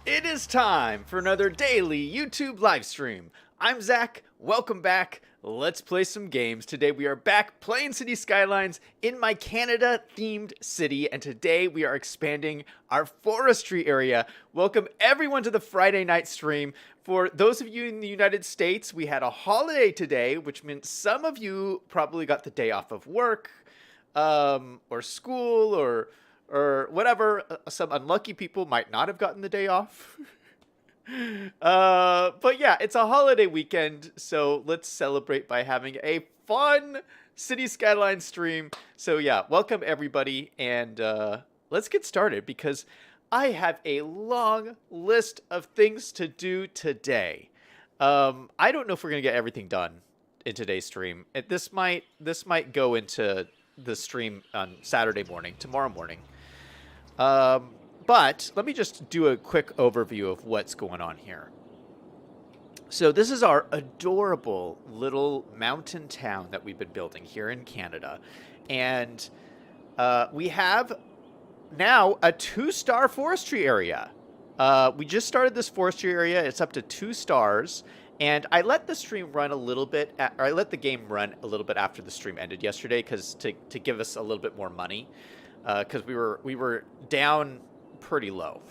It is time for another daily YouTube live stream. I'm Zach. Welcome back. Let's play some games. Today we are back playing City Skylines in my Canada-themed city, and today we are expanding our forestry area. Welcome everyone to the Friday night stream. For those of you in the United States, we had a holiday today, which meant some of you probably got the day off of work, or school, or whatever. Some unlucky people might not have gotten the day off. But yeah, it's a holiday weekend, so let's celebrate by having a fun City Skyline stream. So yeah, welcome everybody, and let's get started because I have a long list of things to do today. I don't know if we're gonna get everything done in today's stream. This might go into the stream on Saturday morning, tomorrow morning. But let me just do a quick overview of what's going on here. So this is our adorable little mountain town that we've been building here in Canada. And we have now a 2-star forestry area. We just started this forestry area. It's up to 2 stars. And I let the stream run a little bit, or I let the game run a little bit after the stream ended yesterday, because to give us a little bit more money, because we were down pretty low.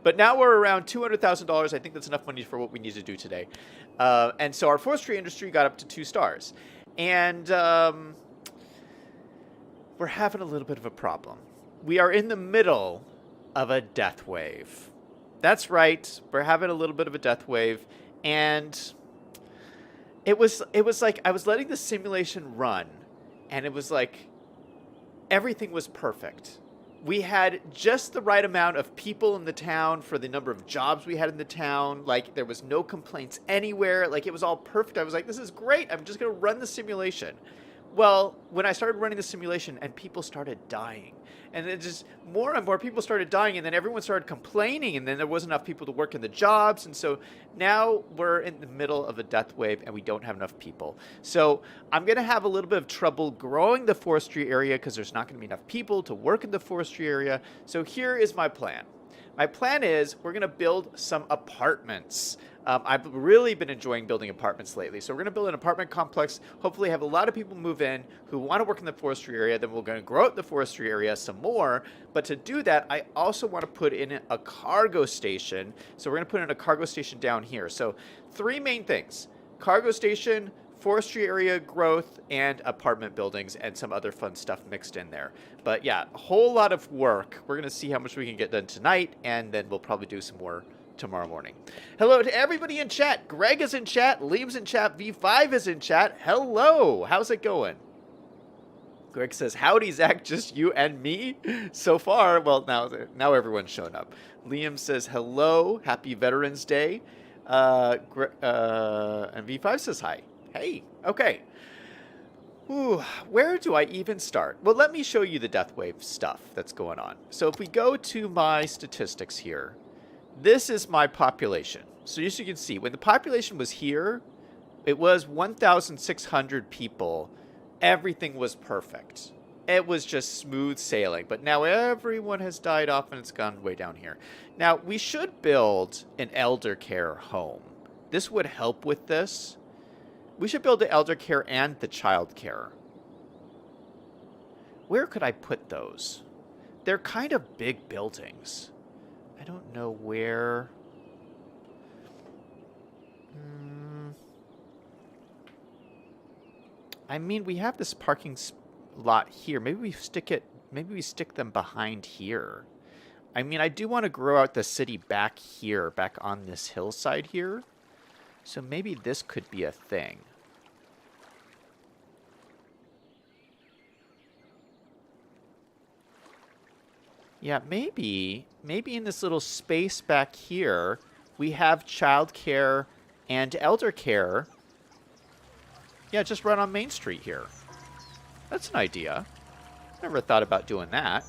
But now we're around $200,000. I think that's enough money for what we need to do today. And so our forestry industry got up to 2 stars. And we're having a little bit of a problem. We are in the middle of a death wave. That's right. We're having a little bit of a death wave. And it was like I was letting the simulation run, and it was like everything was perfect. We had just the right amount of people in the town for the number of jobs we had in the town. Like, there was no complaints anywhere. Like, it was all perfect. I was like, this is great. I'm just going to run the simulation. Well, when I started running the simulation and people started dying, and then just more and more people started dying, and then everyone started complaining, and then there wasn't enough people to work in the jobs, and so now we're in the middle of a death wave and we don't have enough people. So I'm going to have a little bit of trouble growing the forestry area because there's not going to be enough people to work in the forestry area. So here is my plan. My plan is we're going to build some apartments. I've really been enjoying building apartments lately. So we're going to build an apartment complex, hopefully have a lot of people move in who want to work in the forestry area. Then we're going to grow out the forestry area some more. But to do that, I also want to put in a cargo station. So we're going to put in a cargo station down here. So 3 main things: cargo station, forestry area growth, and apartment buildings, and some other fun stuff mixed in there. But yeah, a whole lot of work. We're going to see how much we can get done tonight, and then we'll probably do some more tomorrow morning. Hello to everybody in chat. Greg is in chat. Liam's in chat. V5 is in chat. Hello. How's it going? Greg says, howdy, Zach. Just you and me so far. Well, now everyone's shown up. Liam says, hello. Happy Veterans Day. And V5 says hi. Hey. Okay. Ooh, where do I even start? Well, let me show you the death wave stuff that's going on. So if we go to my statistics here, this is my population. So as you can see, when the population was here, it was 1,600 people. Everything was perfect. It was just smooth sailing. But now everyone has died off and it's gone way down here. Now, we should build an elder care home. This would help with this. We should build the elder care and the child care. Where could I put those? They're kind of big buildings. I don't know where. I mean, we have this parking lot here. Maybe we stick them behind here. I mean, I do want to grow out the city back here, back on this hillside here. So maybe this could be a thing. Yeah, maybe in this little space back here, we have childcare and elder care. Yeah, just right on Main Street here. That's an idea. Never thought about doing that.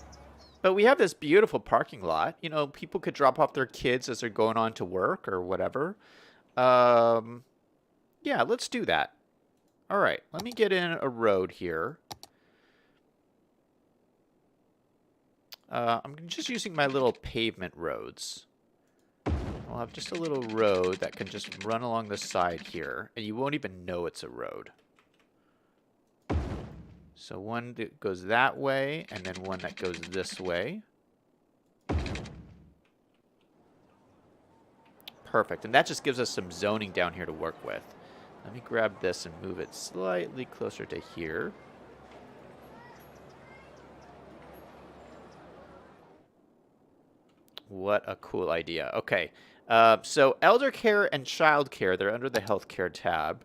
But we have this beautiful parking lot. You know, people could drop off their kids as they're going on to work or whatever. Yeah, let's do that. All right, let me get in a road here. I'm just using my little pavement roads. we'll have just a little road that can just run along the side here, and you won't even know it's a road. So one that goes that way, and then one that goes this way. Perfect, and that just gives us some zoning down here to work with. Let me grab this and move it slightly closer to here. What a cool idea. Okay, so elder care and child care, they're under the healthcare tab.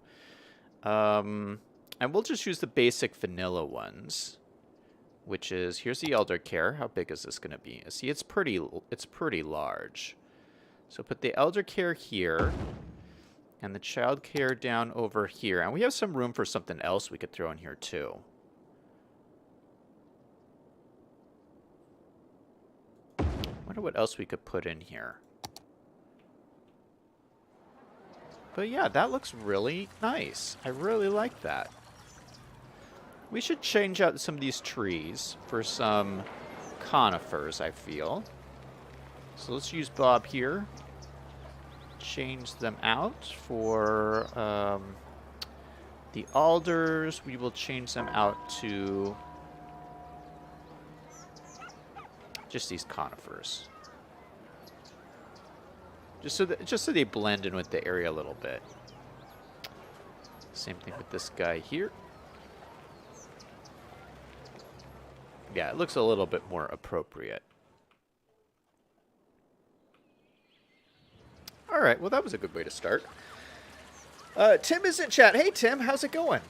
And we'll just use the basic vanilla ones, which is, here's the elder care. How big is this going to be? See, it's pretty large. So put the elder care here and the child care down over here. And we have some room for something else we could throw in here too. Wonder what else we could put in here. But yeah, that looks really nice. I really like that. We should change out some of these trees for some conifers, I feel. So let's use Bob here. Change them out for the alders. We will change them out to just these conifers. Just so they blend in with the area a little bit. Same thing with this guy here. Yeah, it looks a little bit more appropriate. All right, well, that was a good way to start. Tim is in chat. Hey, Tim, how's it going?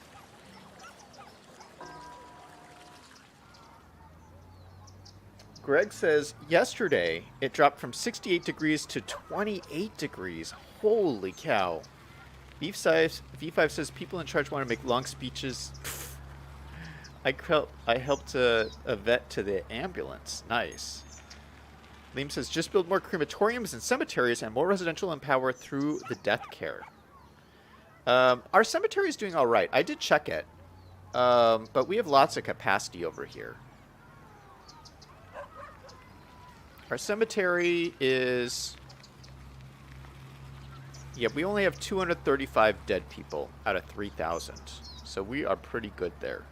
Greg says, yesterday, it dropped from 68 degrees to 28 degrees. Holy cow. V5 says, people in charge want to make long speeches. I helped a vet to the ambulance. Nice. Liam says, just build more crematoriums and cemeteries and more residential and power through the death care. Our cemetery is doing all right. I did check it. But we have lots of capacity over here. Our cemetery is... Yeah, we only have 235 dead people out of 3,000. So we are pretty good there.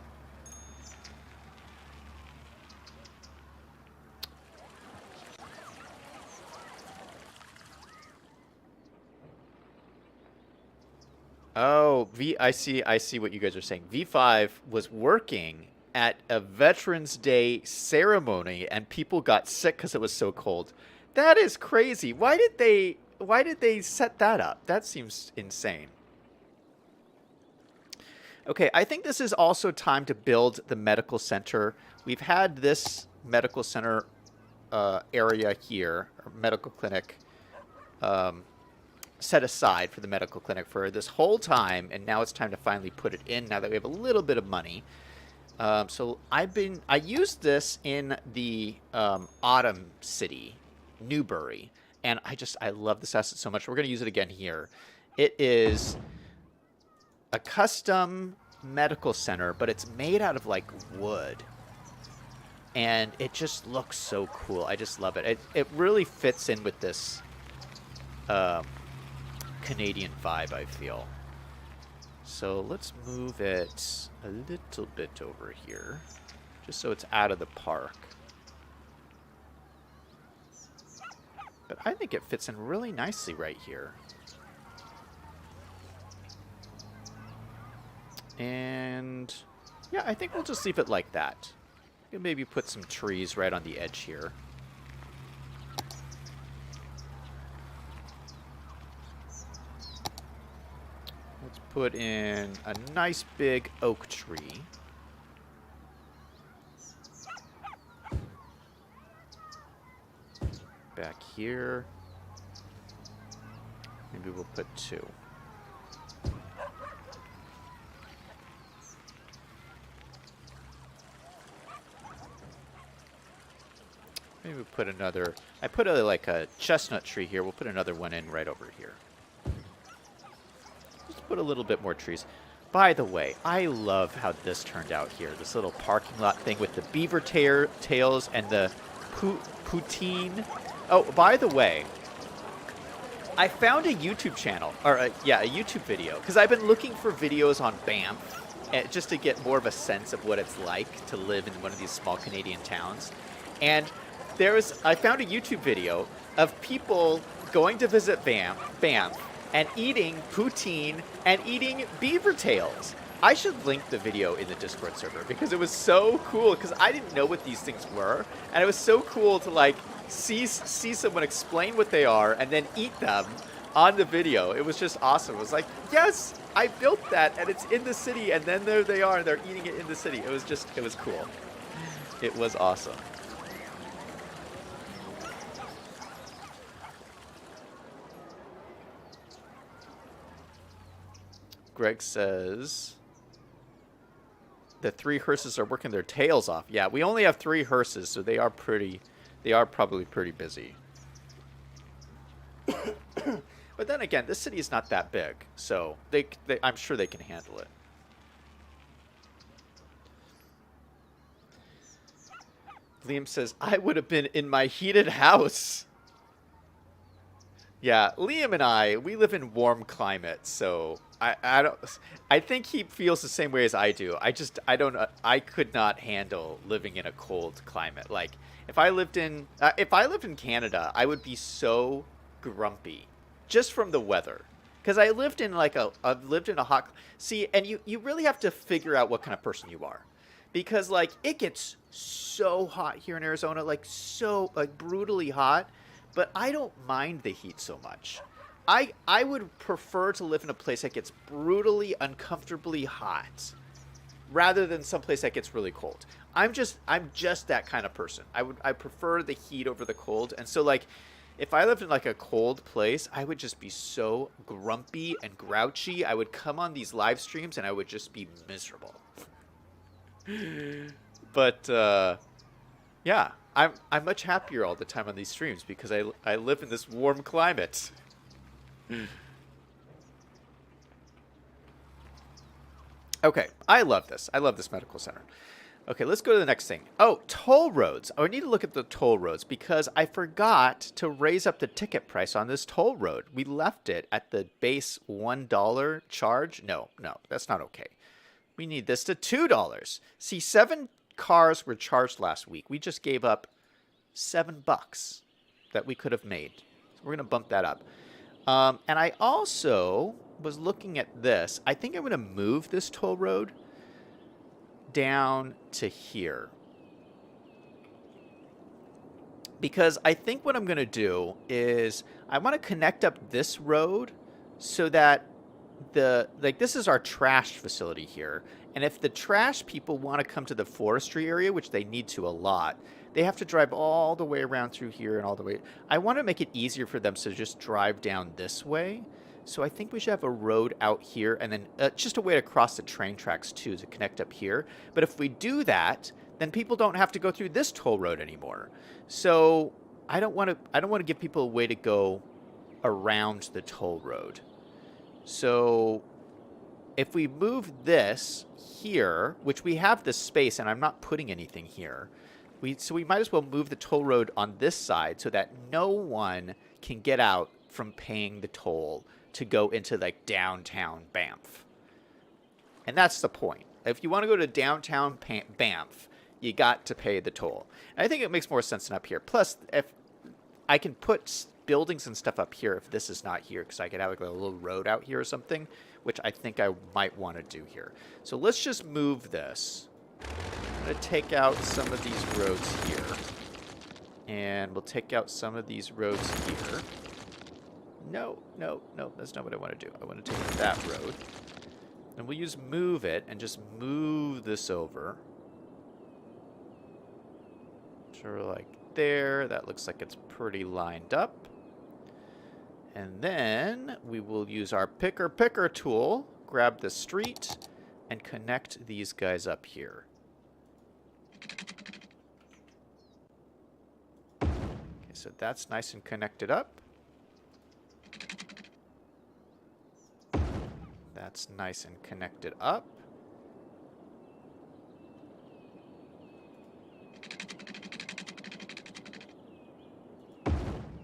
Oh, I see what you guys are saying. V5 was working at a Veterans Day ceremony and people got sick because it was so cold. That is crazy. Why did they set that up? That seems insane. Okay, I think this is also time to build the medical center. We've had this medical center area here, or medical clinic, set aside for the medical clinic for this whole time, and now it's time to finally put it in now that we have a little bit of money. So I used this in the Autumn City, Newbury, and I love this asset so much. We're going to use it again here. It is a custom medical center, but it's made out of like wood, and it just looks so cool. I just love it. It really fits in with this Canadian vibe, I feel. So let's move it a little bit over here, just so it's out of the park. But I think it fits in really nicely right here. And yeah, I think we'll just leave it like that. We'll maybe put some trees right on the edge here. Let's put in a nice big oak tree. Back here. Maybe we'll put two. Maybe we'll put another... I put like a chestnut tree here. We'll put another one in right over here. Just put a little bit more trees. By the way, I love how this turned out here. This little parking lot thing with the beaver tails and the poutine. Oh, by the way, I found a YouTube channel, or a YouTube video, because I've been looking for videos on Banff, just to get more of a sense of what it's like to live in one of these small Canadian towns. And I found a YouTube video of people going to visit Banff and eating poutine and eating beaver tails. I should link the video in the Discord server because it was so cool, because I didn't know what these things were, and it was so cool to like see someone explain what they are and then eat them on the video. It was just awesome. It was like, yes, I built that and it's in the city, and then there they are and they're eating it in the city. It was cool. It was awesome. Greg says the 3 hearses are working their tails off. Yeah, we only have 3 hearses, so they are probably pretty busy. But then again, this city is not that big, so I'm sure they can handle it. Liam says, I would have been in my heated house. Yeah, Liam and we live in warm climates, so I think he feels the same way as I do. I could not handle living in a cold climate. Like, if I lived in Canada, I would be so grumpy just from the weather. Because I've lived in a hot, see, and you really have to figure out what kind of person you are. Because like, it gets so hot here in Arizona, like brutally hot. But I don't mind the heat so much. I would prefer to live in a place that gets brutally, uncomfortably hot, rather than someplace that gets really cold. I'm just that kind of person. I prefer the heat over the cold. And so like, if I lived in like a cold place, I would just be so grumpy and grouchy. I would come on these live streams and I would just be miserable. But yeah. I'm much happier all the time on these streams because I live in this warm climate. Okay, I love this. I love this medical center. Okay, let's go to the next thing. Oh, toll roads. Oh, I need to look at the toll roads because I forgot to raise up the ticket price on this toll road. We left it at the base $1 charge. No, that's not okay. We need this to $2. See, 7 cars were charged last week. We just gave up $7 that we could have made. So we're going to bump that up. And I also was looking at this. I think I'm going to move this toll road down to here. Because I think what I'm going to do is I want to connect up this road so that this is our trash facility here. And if the trash people want to come to the forestry area, which they need to a lot, they have to drive all the way around through here and all the way. I want to make it easier for them to just drive down this way. So I think we should have a road out here and then just a way to cross the train tracks too to connect up here. But if we do that, then people don't have to go through this toll road anymore. So I don't want to give people a way to go around the toll road. So if we move this here, which we have this space and I'm not putting anything here, so we might as well move the toll road on this side so that no one can get out from paying the toll to go into like downtown Banff. And that's the point. If you want to go to downtown Banff, you got to pay the toll. And I think it makes more sense than up here. Plus, if I can put buildings and stuff up here if this is not here, because I could have like a little road out here or something, which I think I might want to do here. So let's just move this. I'm going to take out some of these roads here. And we'll take out some of these roads here. No, that's not what I want to do. I want to take out that road. And we'll use move it and just move this over. Sort of like there. That looks like it's pretty lined up. And then we will use our picker tool, grab the street, and connect these guys up here. Okay, so that's nice and connected up. That's nice and connected up.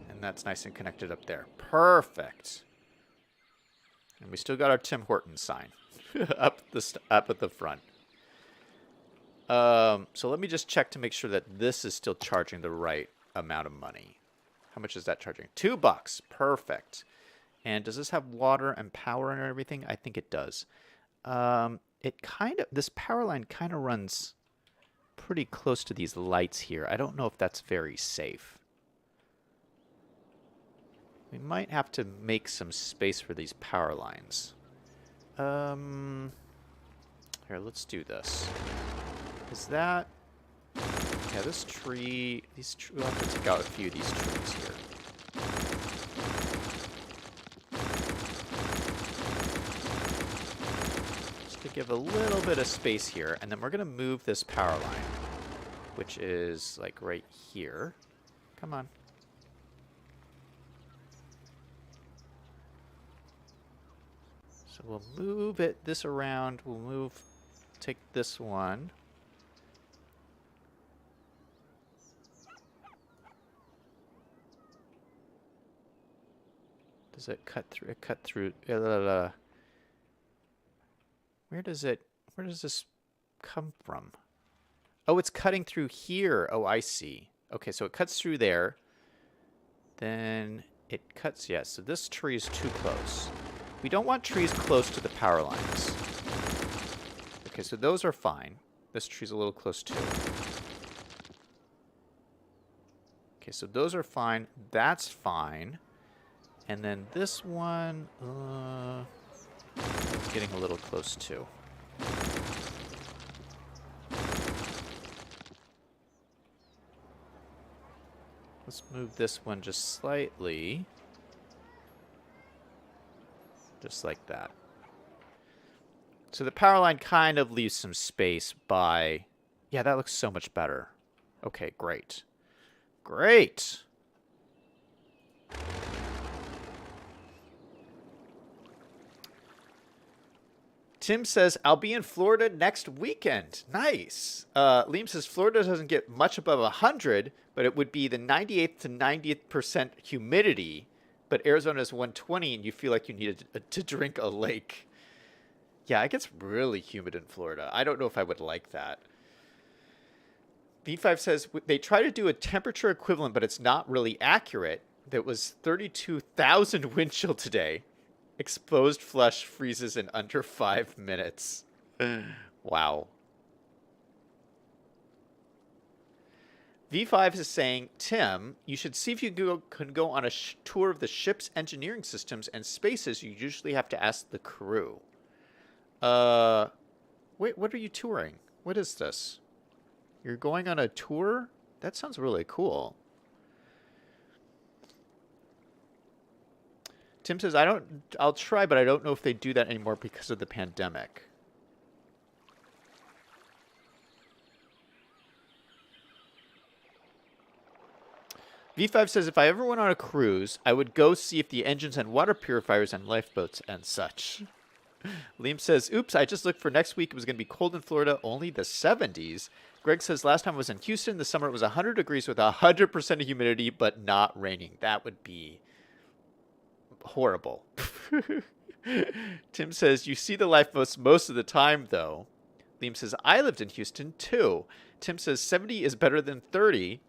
And that's nice and connected up there. Perfect. And we still got our Tim Hortons sign up at the front. So let me just check to make sure that this is still charging the right amount of money. How much is that charging? $2. Perfect. And does this have water and power and everything? I think it does. This power line kind of runs pretty close to these lights here. I don't know if that's very safe. We might have to make some space for these power lines. Here, let's do this. Is that... Yeah, this tree... We'll have to take out a few of these trees here. Just to give a little bit of space here. And then we're going to move this power line, which is like right here. Come on. So we'll move this around. We'll take this one. Does it cut through? It cut through. Where does this come from? Oh, it's cutting through here. Oh, I see. Okay, so it cuts through there. Then it cuts, yes. So this tree is too close. We don't want trees close to the power lines. Okay, so those are fine. This tree's a little close too. Okay, so those are fine. That's fine. And then this one, it's getting a little close too. Let's move this one just slightly. Just like that. So the power line kind of leaves some space by... Yeah, that looks so much better. Okay, great. Great! Tim says, I'll be in Florida next weekend. Nice. Liam says, Florida doesn't get much above 100, but it would be the 98th to 90th% humidity. But Arizona is 120, and you feel like you need to drink a lake. Yeah, it gets really humid in Florida. I don't know if I would like that. V5 says, they try to do a temperature equivalent, but it's not really accurate. There was 32,000 wind chill today. Exposed flesh freezes in under 5 minutes. Wow. V5 is saying, Tim, you should see if you can go on a tour of the ship's engineering systems and spaces. You usually have to ask the crew. Wait, what are you touring? What is this? You're going on a tour? That sounds really cool. Tim says, I'll try, but I don't know if they do that anymore because of the pandemic. V5 says, if I ever went on a cruise, I would go see if the engines and water purifiers and lifeboats and such. Liam says, oops, I just looked for next week. It was going to be cold in Florida, only the 70s. Greg says, last time I was in Houston, this summer it was 100 degrees with 100% of humidity, but not raining. That would be horrible. Tim says, you see the lifeboats most of the time, though. Liam says, I lived in Houston, too. Tim says, 70 is better than 30.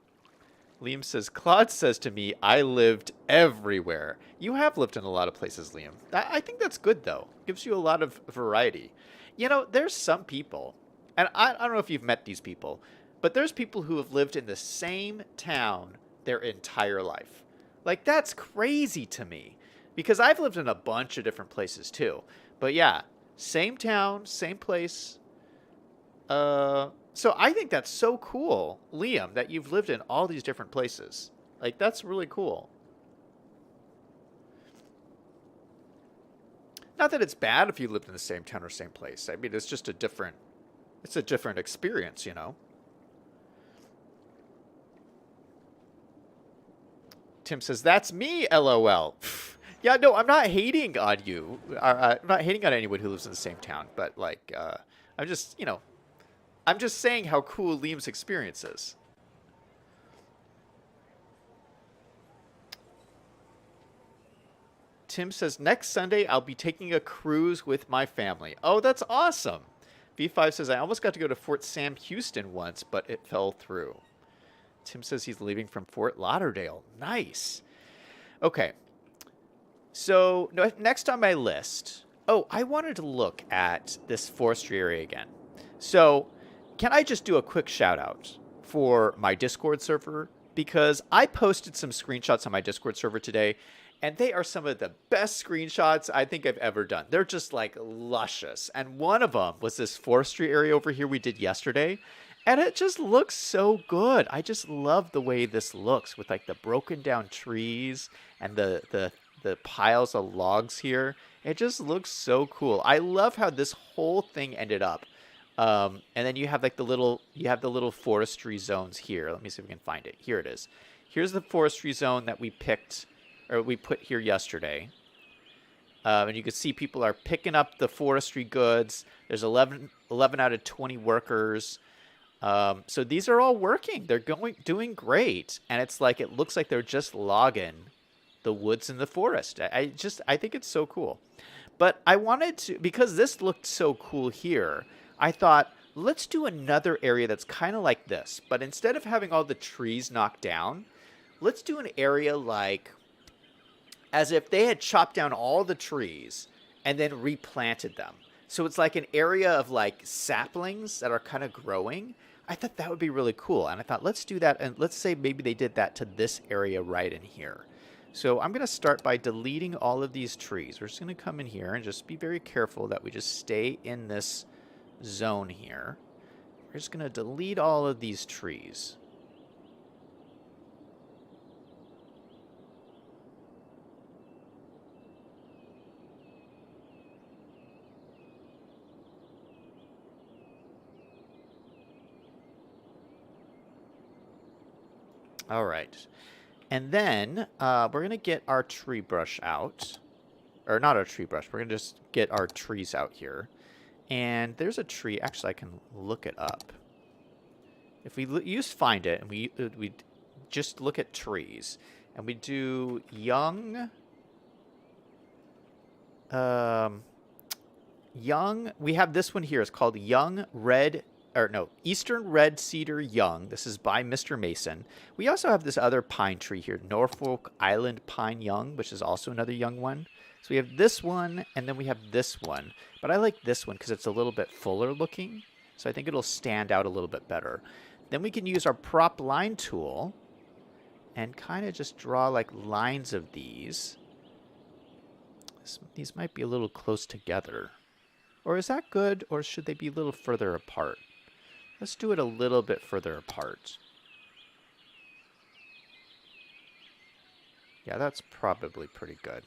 Liam says, Claude says to me, I lived everywhere. You have lived in a lot of places, Liam. I think that's good, though. Gives you a lot of variety. You know, there's some people, and I don't know if you've met these people, but there's people who have lived in the same town their entire life. Like, that's crazy to me, because I've lived in a bunch of different places, too. But yeah, same town, same place. So I think that's so cool, Liam, that you've lived in all these different places. Like, that's really cool. Not that it's bad if you lived in the same town or same place. I mean, it's just a different experience, you know? Tim says, that's me, LOL. Yeah, no, I'm not hating on you. I'm not hating on anyone who lives in the same town. But, like, I'm just, you know, I'm just saying how cool Liam's experience is. Tim says, next Sunday, I'll be taking a cruise with my family. Oh, that's awesome. V5 says, I almost got to go to Fort Sam Houston once, but it fell through. Tim says he's leaving from Fort Lauderdale. Nice. Okay. So next on my list, I wanted to look at this forestry area again. So can I just do a quick shout out for my Discord server? Because I posted some screenshots on my Discord server today, and they are some of the best screenshots I think I've ever done. They're just like luscious. And one of them was this forestry area over here we did yesterday. And it just looks so good. I just love the way this looks with like the broken down trees and the piles of logs here. It just looks so cool. I love how this whole thing ended up. And then you have like the little forestry zones here. Let me see if we can find it. Here it is. Here's the forestry zone that we put here yesterday. And you can see people are picking up the forestry goods. There's 11 out of 20 workers. So these are all working. They're doing great. And it's like, it looks like they're just logging the woods in the forest. I think it's so cool. But I wanted to, because this looked so cool here, I thought, let's do another area that's kind of like this. But instead of having all the trees knocked down, let's do an area like, as if they had chopped down all the trees and then replanted them. So it's like an area of like saplings that are kind of growing. I thought that would be really cool. And I thought, let's do that. And let's say maybe they did that to this area right in here. So I'm going to start by deleting all of these trees. We're just going to come in here and just be very careful that we just stay in this zone here. We're just going to delete all of these trees. All right. And then we're going to get our tree brush out. Or not our tree brush. We're going to just get our trees out here. And there's a tree. Actually, I can look it up. If we use find it and we just look at trees. And we do young. We have this one here. It's called Young Red. Or no, Eastern Red Cedar Young. This is by Mr. Mason. We also have this other pine tree here, Norfolk Island Pine Young, which is also another young one. So we have this one, and then we have this one. But I like this one because it's a little bit fuller looking. So I think it'll stand out a little bit better. Then we can use our prop line tool and kind of just draw like lines of these. These might be a little close together. Or is that good, or should they be a little further apart? Let's do it a little bit further apart. Yeah, that's probably pretty good.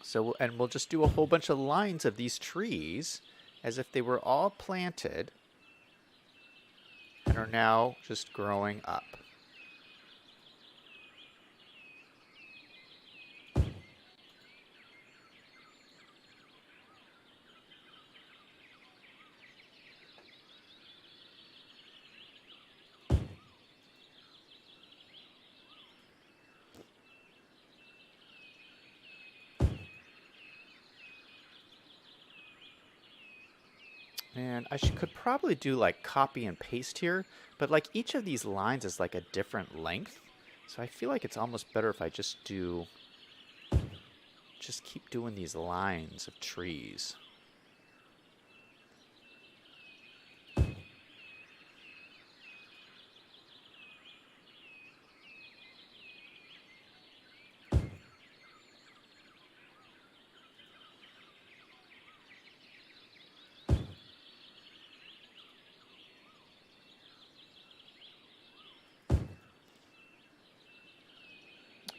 So, and we'll just do a whole bunch of lines of these trees as if they were all planted and are now just growing up. And I could probably do like copy and paste here, but like each of these lines is like a different length. So I feel like it's almost better if I just keep doing these lines of trees.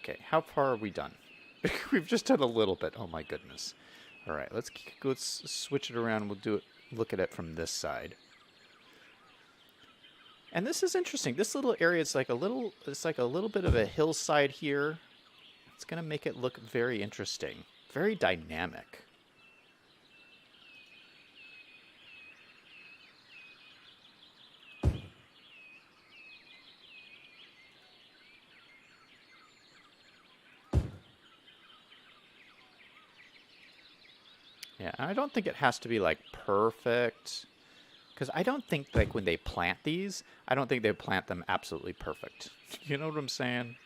Okay, how far are we done? We've just done a little bit. Oh my goodness. All right, let's switch it around. We'll look at it from this side. And this is interesting. This little area is like it's like a little bit of a hillside here. It's going to make it look very interesting, very dynamic. Yeah, I don't think it has to be like perfect. Because I don't think like when they plant these, I don't think they plant them absolutely perfect. You know what I'm saying?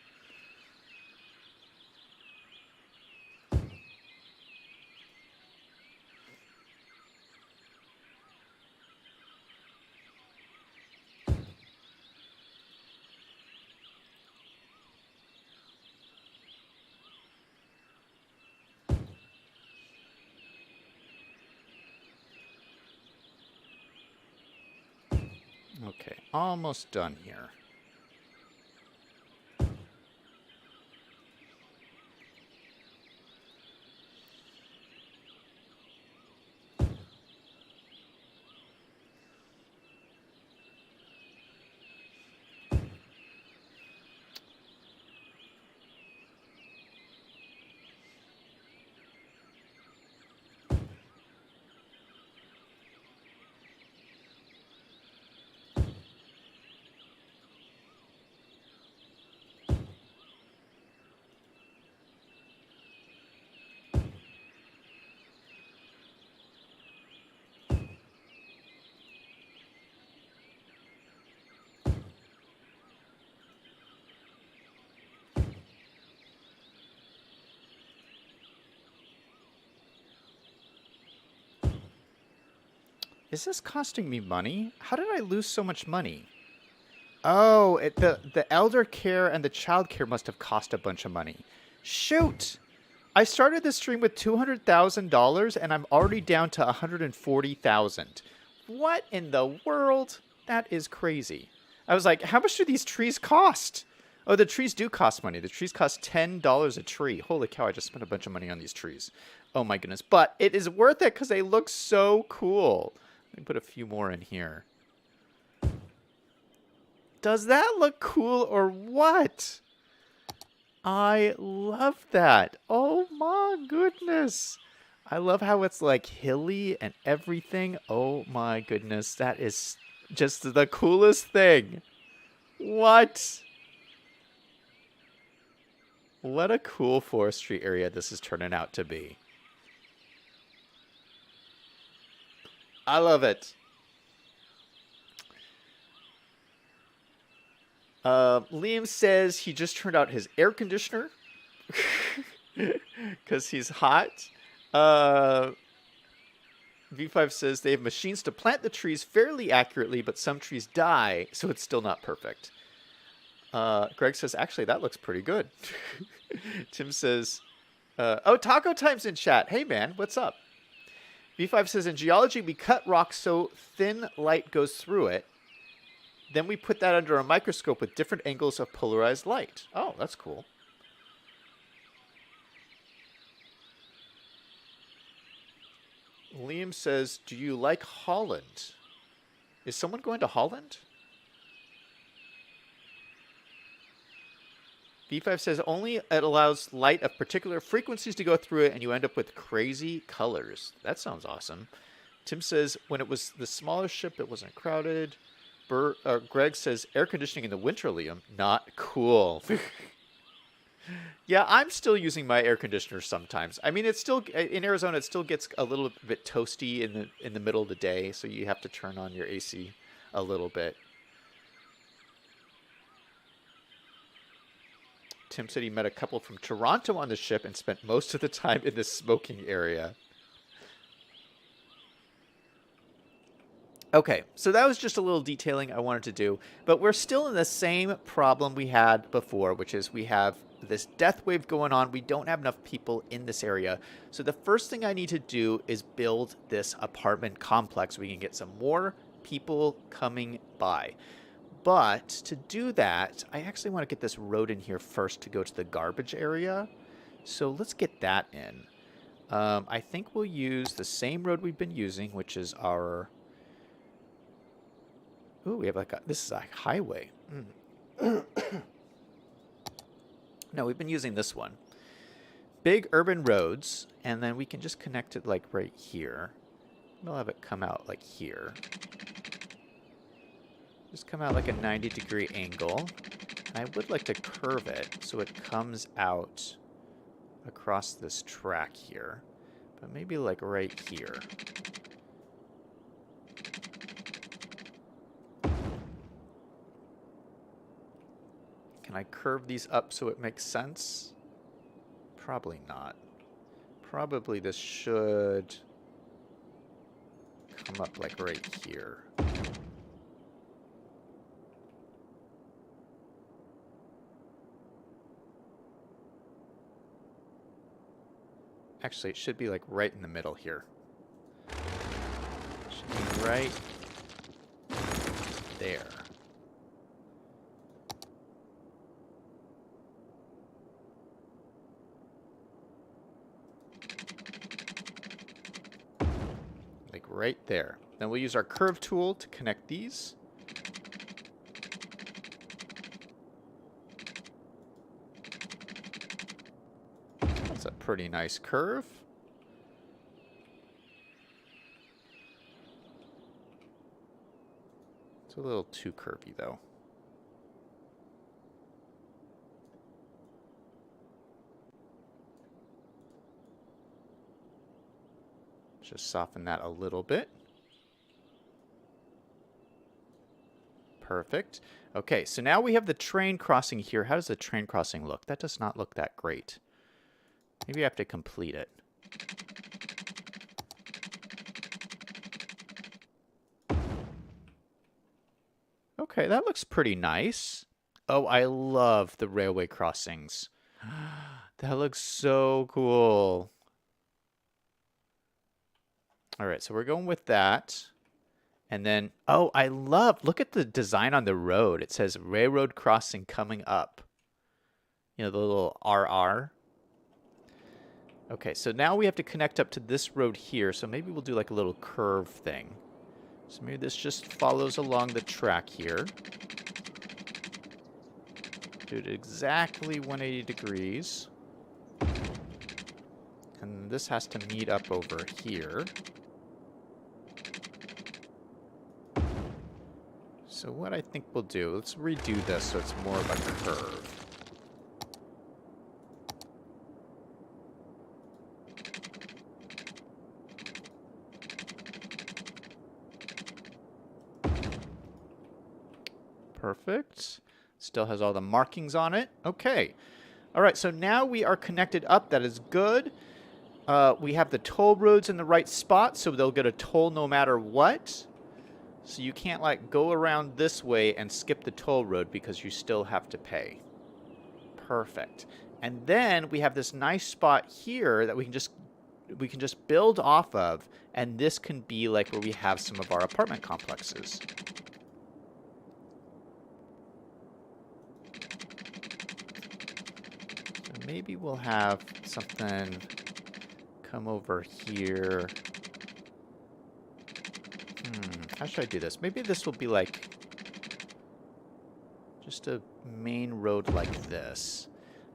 Okay, almost done here. Is this costing me money? How did I lose so much money? Oh, the elder care and the child care must have cost a bunch of money. Shoot! I started this stream with $200,000 and I'm already down to 140,000. What in the world? That is crazy. I was like, how much do these trees cost? Oh, the trees do cost money. The trees cost $10 a tree. Holy cow, I just spent a bunch of money on these trees. Oh my goodness. But it is worth it because they look so cool. Let me put a few more in here. Does that look cool or what? I love that. Oh my goodness. I love how it's like hilly and everything. Oh my goodness. That is just the coolest thing. What? What a cool forestry area this is turning out to be. I love it. Liam says he just turned out his air conditioner because he's hot. V5 says they have machines to plant the trees fairly accurately, but some trees die, so it's still not perfect. Greg says, actually, that looks pretty good. Tim says, oh, Taco Time's in chat. Hey, man, what's up? V5 says, in geology, we cut rock so thin light goes through it. Then we put that under a microscope with different angles of polarized light. Oh, that's cool. Liam says, do you like Holland? Is someone going to Holland? V5 says, only it allows light of particular frequencies to go through it, and you end up with crazy colors. That sounds awesome. Tim says, when it was the smaller ship, it wasn't crowded. Greg says, air conditioning in the winter, Liam. Not cool. Yeah, I'm still using my air conditioner sometimes. I mean, it's still, in Arizona, it still gets a little bit toasty in the middle of the day, so you have to turn on your AC a little bit. Tim said he met a couple from Toronto on the ship and spent most of the time in the smoking area. Okay, so that was just a little detailing I wanted to do, but we're still in the same problem we had before, which is we have this death wave going on. We don't have enough people in this area. So the first thing I need to do is build this apartment complex so we can get some more people coming by. But to do that, I actually want to get this road in here first to go to the garbage area. So let's get that in. I think we'll use the same road we've been using, which is our... Ooh, we have like a... This is a highway. No, we've been using this one. Big urban roads, and then we can just connect it like right here. We'll have it come out like here. Just come out like a 90-degree angle. I would like to curve it so it comes out across this track here. But maybe like right here. Can I curve these up so it makes sense? Probably not. Probably this should come up like right here. Actually, it should be like right in the middle here. It should be right there. Like right there. Then we'll use our curve tool to connect these. That's a pretty nice curve. It's a little too curvy though. Just soften that a little bit. Perfect. Okay, so now we have the train crossing here. How does the train crossing look? That does not look that great. Maybe I have to complete it. Okay, that looks pretty nice. Oh, I love the railway crossings. That looks so cool. All right, so we're going with that. And then, oh, I love, look at the design on the road. It says railroad crossing coming up. You know, the little RR. Okay, so now we have to connect up to this road here. So maybe we'll do like a little curve thing. So maybe this just follows along the track here. Do it exactly 180 degrees. And this has to meet up over here. So what I think we'll do, let's redo this so it's more of a curve. Perfect. Still has all the markings on it. Okay. All right, so now we are connected up. That is good. We have the toll roads in the right spot, so they'll get a toll no matter what. So you can't like go around this way and skip the toll road because you still have to pay. Perfect. And then we have this nice spot here that we can just build off of, and this can be like where we have some of our apartment complexes. So maybe we'll have something come over here. How should I do this? Maybe this will be like just a main road like this.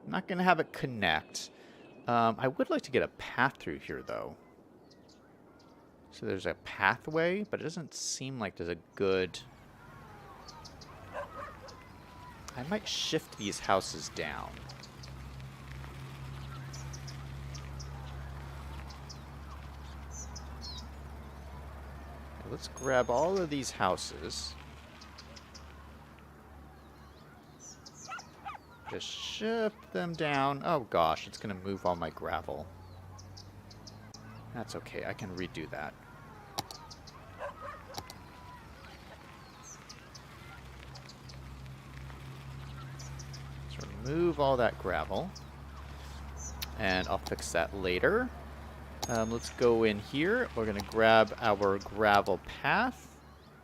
I'm not going to have it connect. I would like to get a path through here, though. So there's a pathway, but it doesn't seem like there's a good... I might shift these houses down. Let's grab all of these houses. Just shift them down. Oh gosh, it's going to move all my gravel. That's okay, I can redo that. So remove all that gravel. And I'll fix that later. Let's go in here. We're going to grab our gravel path.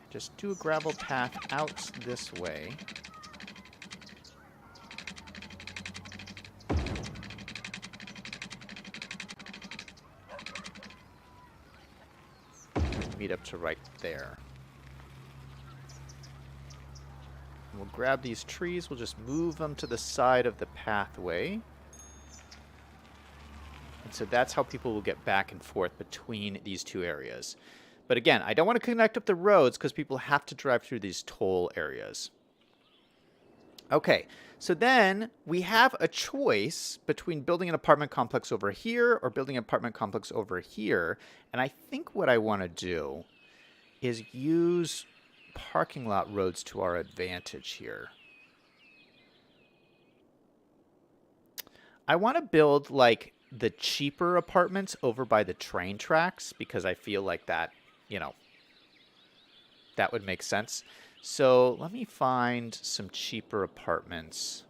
Just do a gravel path out this way. Meet up to right there. And we'll grab these trees. We'll just move them to the side of the pathway. And so that's how people will get back and forth between these two areas. But again, I don't want to connect up the roads because people have to drive through these toll areas. Okay, so then we have a choice between building an apartment complex over here or building an apartment complex over here. And I think what I want to do is use parking lot roads to our advantage here. I want to build like the cheaper apartments over by the train tracks because I feel like that, you know, that would make sense. So let me find some cheaper apartments.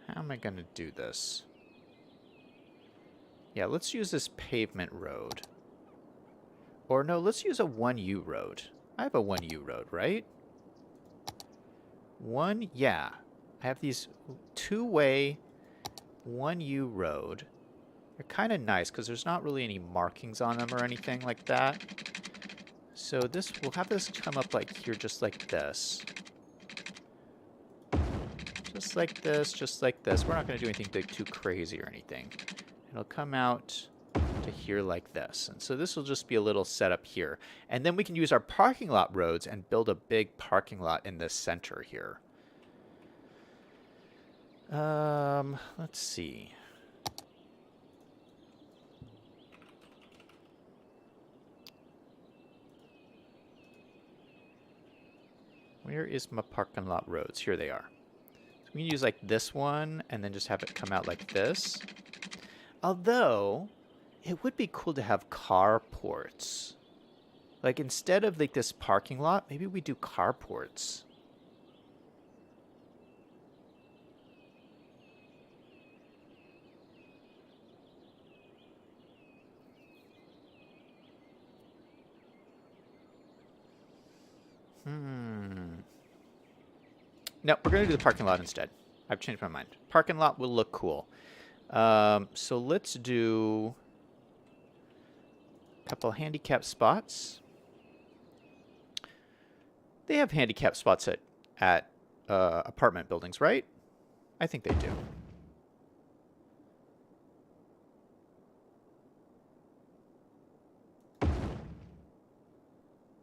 How am I going to do this? Yeah, let's use this pavement road. Or no, let's use a 1U road. I have a 1U road, right? Yeah. I have these two-way 1U road. They're kind of nice because there's not really any markings on them or anything like that. So this, we'll have this come up like here, just like this. Just like this, just like this. We're not going to do anything big, too crazy or anything. It'll come out to here like this. And so this will just be a little setup here. And then we can use our parking lot roads and build a big parking lot in the center here. Let's see. Where is my parking lot roads? Here they are. So we can use like this one and then just have it come out like this. Although, it would be cool to have carports. Like instead of like this parking lot, maybe we do carports. No, we're going to do the parking lot instead. I've changed my mind. Parking lot will look cool. So let's do a couple handicap spots. They have handicap spots at apartment buildings, right? I think they do.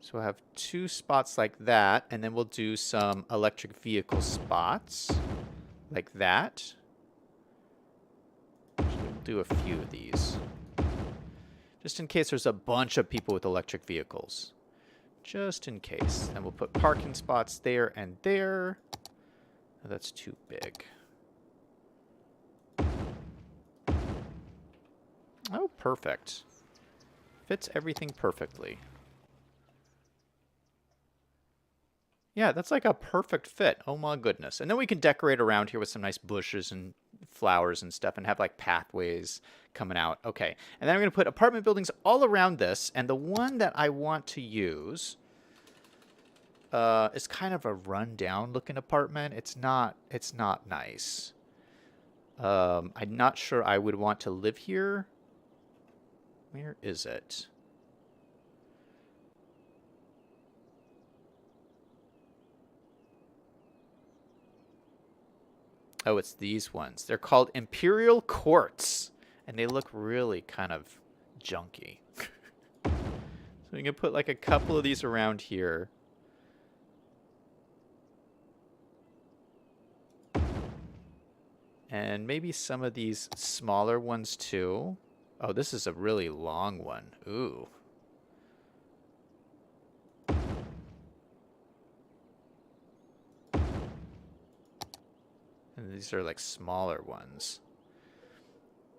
So we'll have 2 spots like that, and then we'll do some electric vehicle spots like that. We'll do a few of these. Just in case there's a bunch of people with electric vehicles. Just in case. Then we'll put parking spots there and there. Oh, that's too big. Oh, perfect. Fits everything perfectly. Yeah, that's like a perfect fit. Oh my goodness. And then we can decorate around here with some nice bushes and flowers and stuff and have like pathways coming out. Okay. And then I'm going to put apartment buildings all around this. And the one that I want to use is kind of a rundown looking apartment. It's not nice. I'm not sure I would want to live here. Where is it? Oh, it's these ones. They're called Imperial Courts, and they look really kind of junky. So we can put like a couple of these around here. And maybe some of these smaller ones too. Oh, this is a really long one. Ooh. And these are like smaller ones.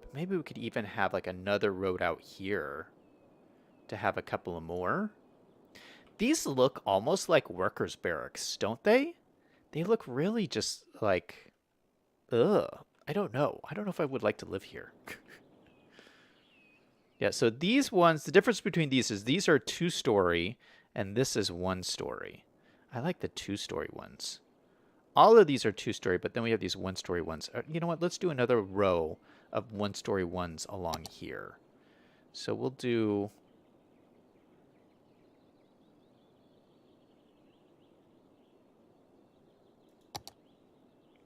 But maybe we could even have like another road out here to have a couple of more. These look almost like workers' barracks, don't they? They look really just like, ugh. I don't know. I don't know if I would like to live here. Yeah, so these ones, the difference between these is these are 2-story and this is 1-story. I like the 2-story ones. All of these are 2-story, but then we have these 1-story ones. You know what? Let's do another row of 1-story ones along here. So we'll do...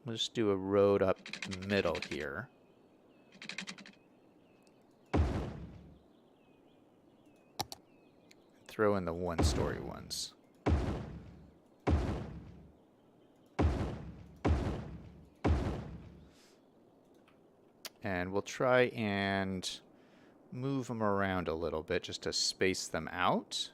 We'll just do a road up middle here. throw in the one-story ones. And we'll try and move them around a little bit just to space them out.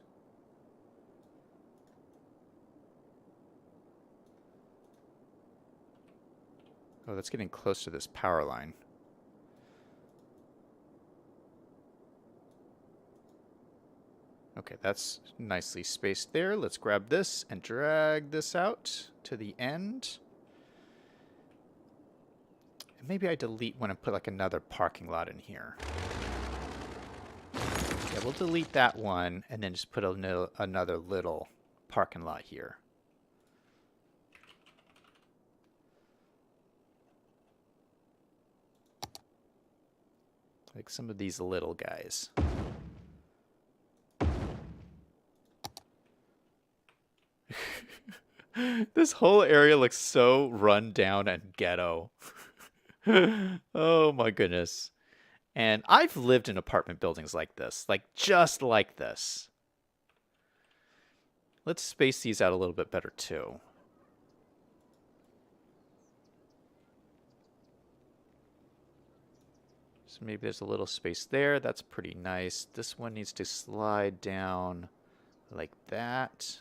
Oh, that's getting close to this power line. Okay, that's nicely spaced there. Let's grab this and drag this out to the end. And maybe I delete one and put like another parking lot in here. Yeah, we'll delete that one and then just put another little parking lot here. Like some of these little guys. This whole area looks so run down and ghetto. Oh my goodness. And I've lived in apartment buildings like this, like just like this. Let's space these out a little bit better too. So maybe there's a little space there. That's pretty nice. This one needs to slide down like that.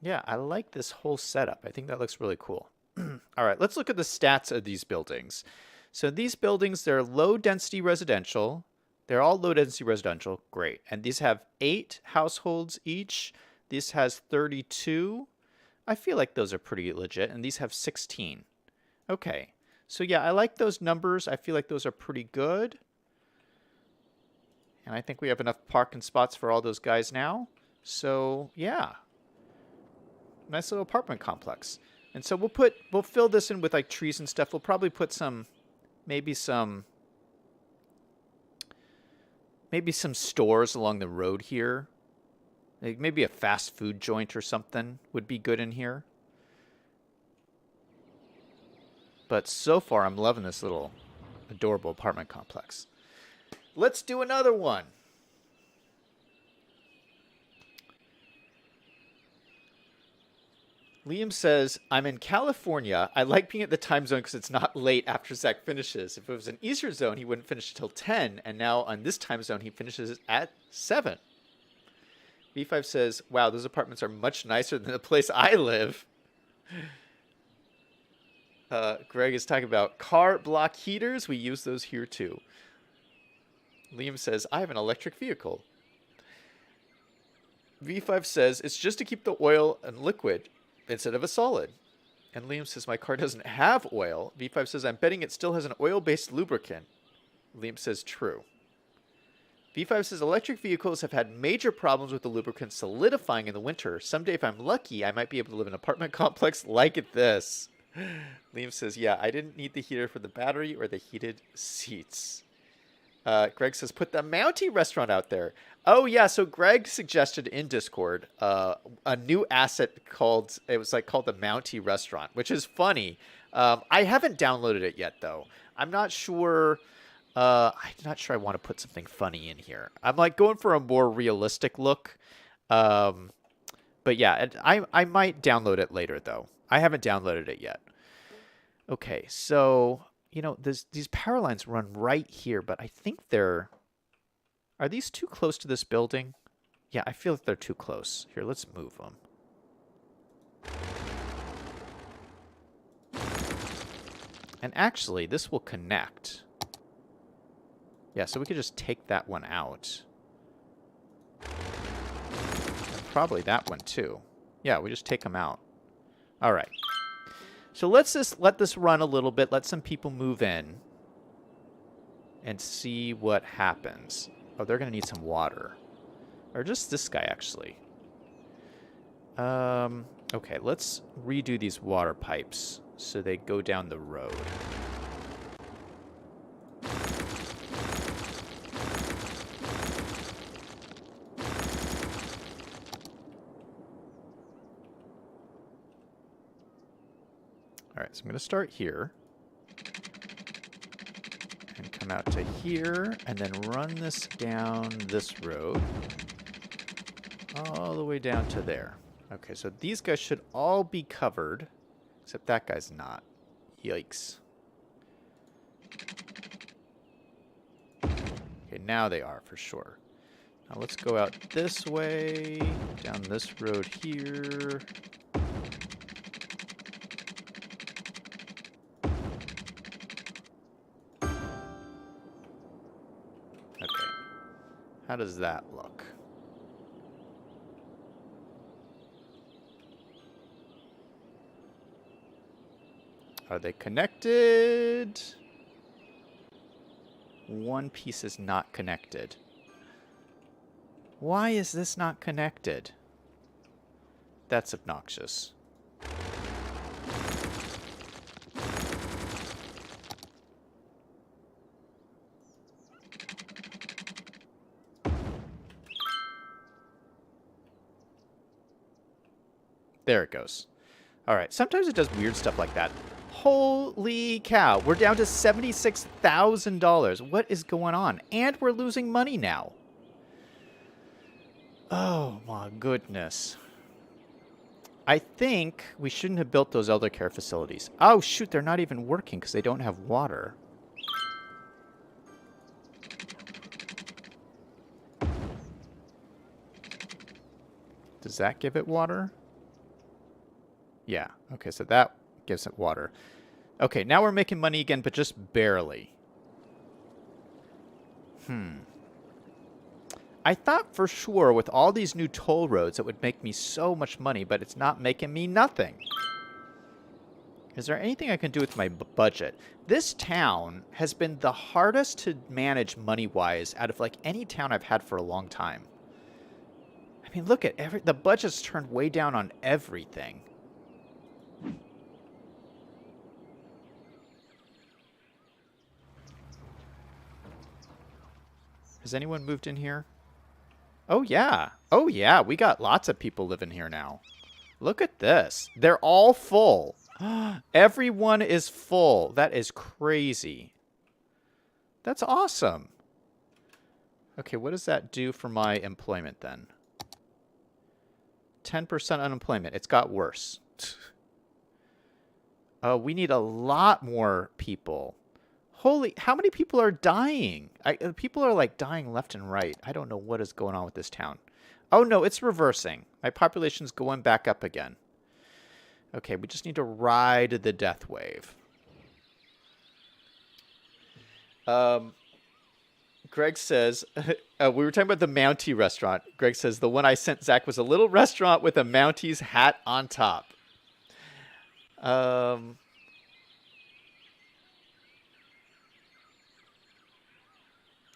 Yeah, I like this whole setup. I think that looks really cool. All right, let's look at the stats of these buildings. So these buildings, they're low density residential. They're all low density residential. Great. And these have 8 households each. This has 32. I feel like those are pretty legit. And these have 16. Okay. So yeah, I like those numbers. I feel like those are pretty good. And I think we have enough parking spots for all those guys now. So yeah. Nice little apartment complex. And so we'll fill this in with like trees and stuff. We'll probably put maybe some stores along the road here. Like maybe a fast food joint or something would be good in here. But so far, I'm loving this little adorable apartment complex. Let's do another one. Liam says, I'm in California. I like being at the time zone because it's not late after Zach finishes. If it was an Eastern zone, he wouldn't finish until 10. And now on this time zone, he finishes at 7. V5 says, wow, those apartments are much nicer than the place I live. Greg is talking about car block heaters. We use those here too. Liam says, I have an electric vehicle. V5 says, it's just to keep the oil and liquid instead of a solid. And Liam says, my car doesn't have oil. V5 says, I'm betting it still has an oil-based lubricant. Liam says, true. V5 says, electric vehicles have had major problems with the lubricant solidifying in the winter. Someday, if I'm lucky, I might be able to live in an apartment complex like this. Liam says, yeah, I didn't need the heater for the battery or the heated seats. Greg says, put the Mountie restaurant out there. Oh, yeah. So Greg suggested in Discord a new asset called the Mountie restaurant, which is funny. I haven't downloaded it yet, though. I'm not sure. I want to put something funny in here. I'm like going for a more realistic look. But yeah, I might download it later, though. I haven't downloaded it yet. Okay, so, these power lines run right here, but I think are these too close to this building? Yeah, I feel like they're too close. Here, let's move them. And actually, this will connect. Yeah, so we could just take that one out. And probably that one, too. Yeah, we just take them out. All right. So let's just let this run a little bit. Let some people move in. And see what happens. Oh, they're going to need some water. Or just this guy, actually. Okay, let's redo these water pipes so they go down the road. All right, so I'm going to start here. And come out to here, and then run this down this road. All the way down to there. Okay, so these guys should all be covered, except that guy's not. Yikes. Okay, now they are for sure. Now let's go out this way, down this road here. Okay. How does that look? Are they connected? One piece is not connected. Why is this not connected? That's obnoxious. There it goes. All right, sometimes it does weird stuff like that. Holy cow, we're down to $76,000. What is going on? And we're losing money now. Oh my goodness. I think we shouldn't have built those elder care facilities. Oh shoot, they're not even working because they don't have water. Does that give it water? Yeah, okay, so that gives it water. Okay, now we're making money again, but just barely. I thought for sure with all these new toll roads it would make me so much money, but it's not making me nothing. Is there anything I can do with my budget? This town has been the hardest to manage money-wise out of like any town I've had for a long time. I mean, look at the budget's turned way down on everything. Has anyone moved in here? Oh, yeah. Oh, yeah. We got lots of people living here now. Look at this. They're all full. Everyone is full. That is crazy. That's awesome. Okay, what does that do for my employment then? 10% unemployment. It's got worse. We need a lot more people. Holy, how many people are dying? People are like dying left and right. I don't know what is going on with this town. Oh no, it's reversing. My population's going back up again. Okay, we just need to ride the death wave. Greg says, we were talking about the Mountie restaurant. Greg says, the one I sent Zach was a little restaurant with a Mountie's hat on top.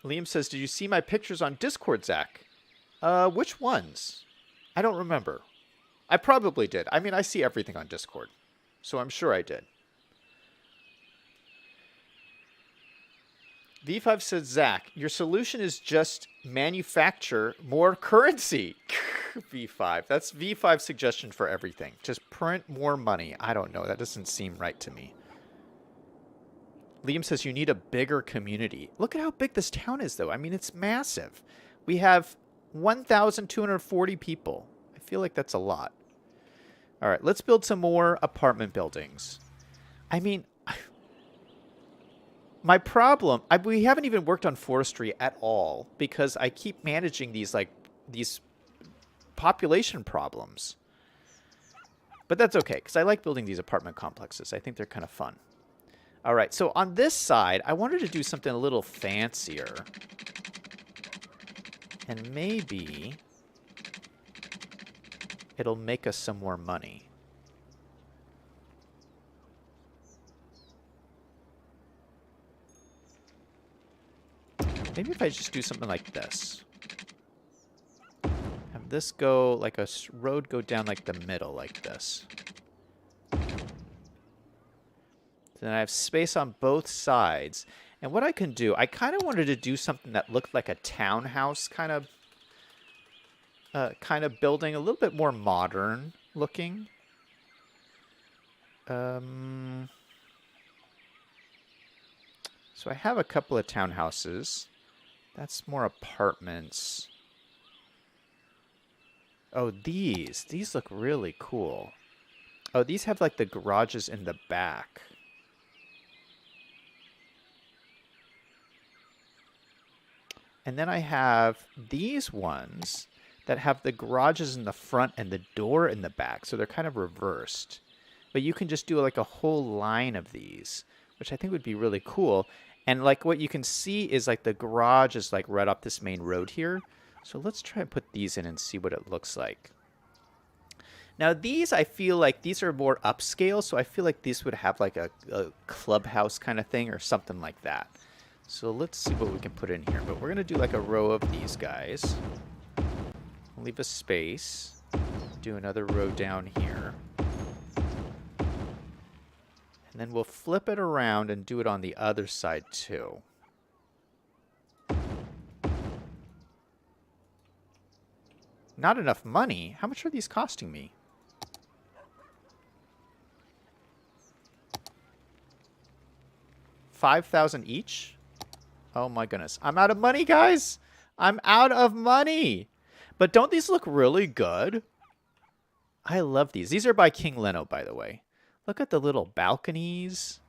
Liam says, did you see my pictures on Discord, Zach? Which ones? I don't remember. I probably did. I mean, I see everything on Discord, so I'm sure I did. V5 says, Zach, your solution is just manufacture more currency. V5. That's V5's suggestion for everything. Just print more money. I don't know. That doesn't seem right to me. Liam says you need a bigger community. Look at how big this town is, though. I mean, it's massive. We have 1,240 people. I feel like that's a lot. All right, let's build some more apartment buildings. I mean, my problem, we haven't even worked on forestry at all because I keep managing these population problems. But that's okay, because I like building these apartment complexes. I think they're kind of fun. All right, so on this side, I wanted to do something a little fancier. And maybe it'll make us some more money. Maybe if I just do something like this. Have this go, like a road go down like the middle like this. Then I have space on both sides. And what I can do, I kind of wanted to do something that looked like a townhouse kind of building, a little bit more modern looking. So So I have a couple of townhouses. That's more apartments. Oh, these look really cool. Oh, these have like the garages in the back. And then I have these ones that have the garages in the front and the door in the back. So they're kind of reversed. But you can just do like a whole line of these, which I think would be really cool. And like what you can see is like the garage is like right up this main road here. So let's try and put these in and see what it looks like. Now these, I feel like these are more upscale. So I feel like these would have like a clubhouse kind of thing or something like that. So let's see what we can put in here. But we're going to do like a row of these guys. Leave a space. Do another row down here. And then we'll flip it around and do it on the other side too. Not enough money? How much are these costing me? $5,000 each? Oh my goodness. I'm out of money, guys. I'm out of money. But don't these look really good? I love these. These are by King Leno, by the way. Look at the little balconies.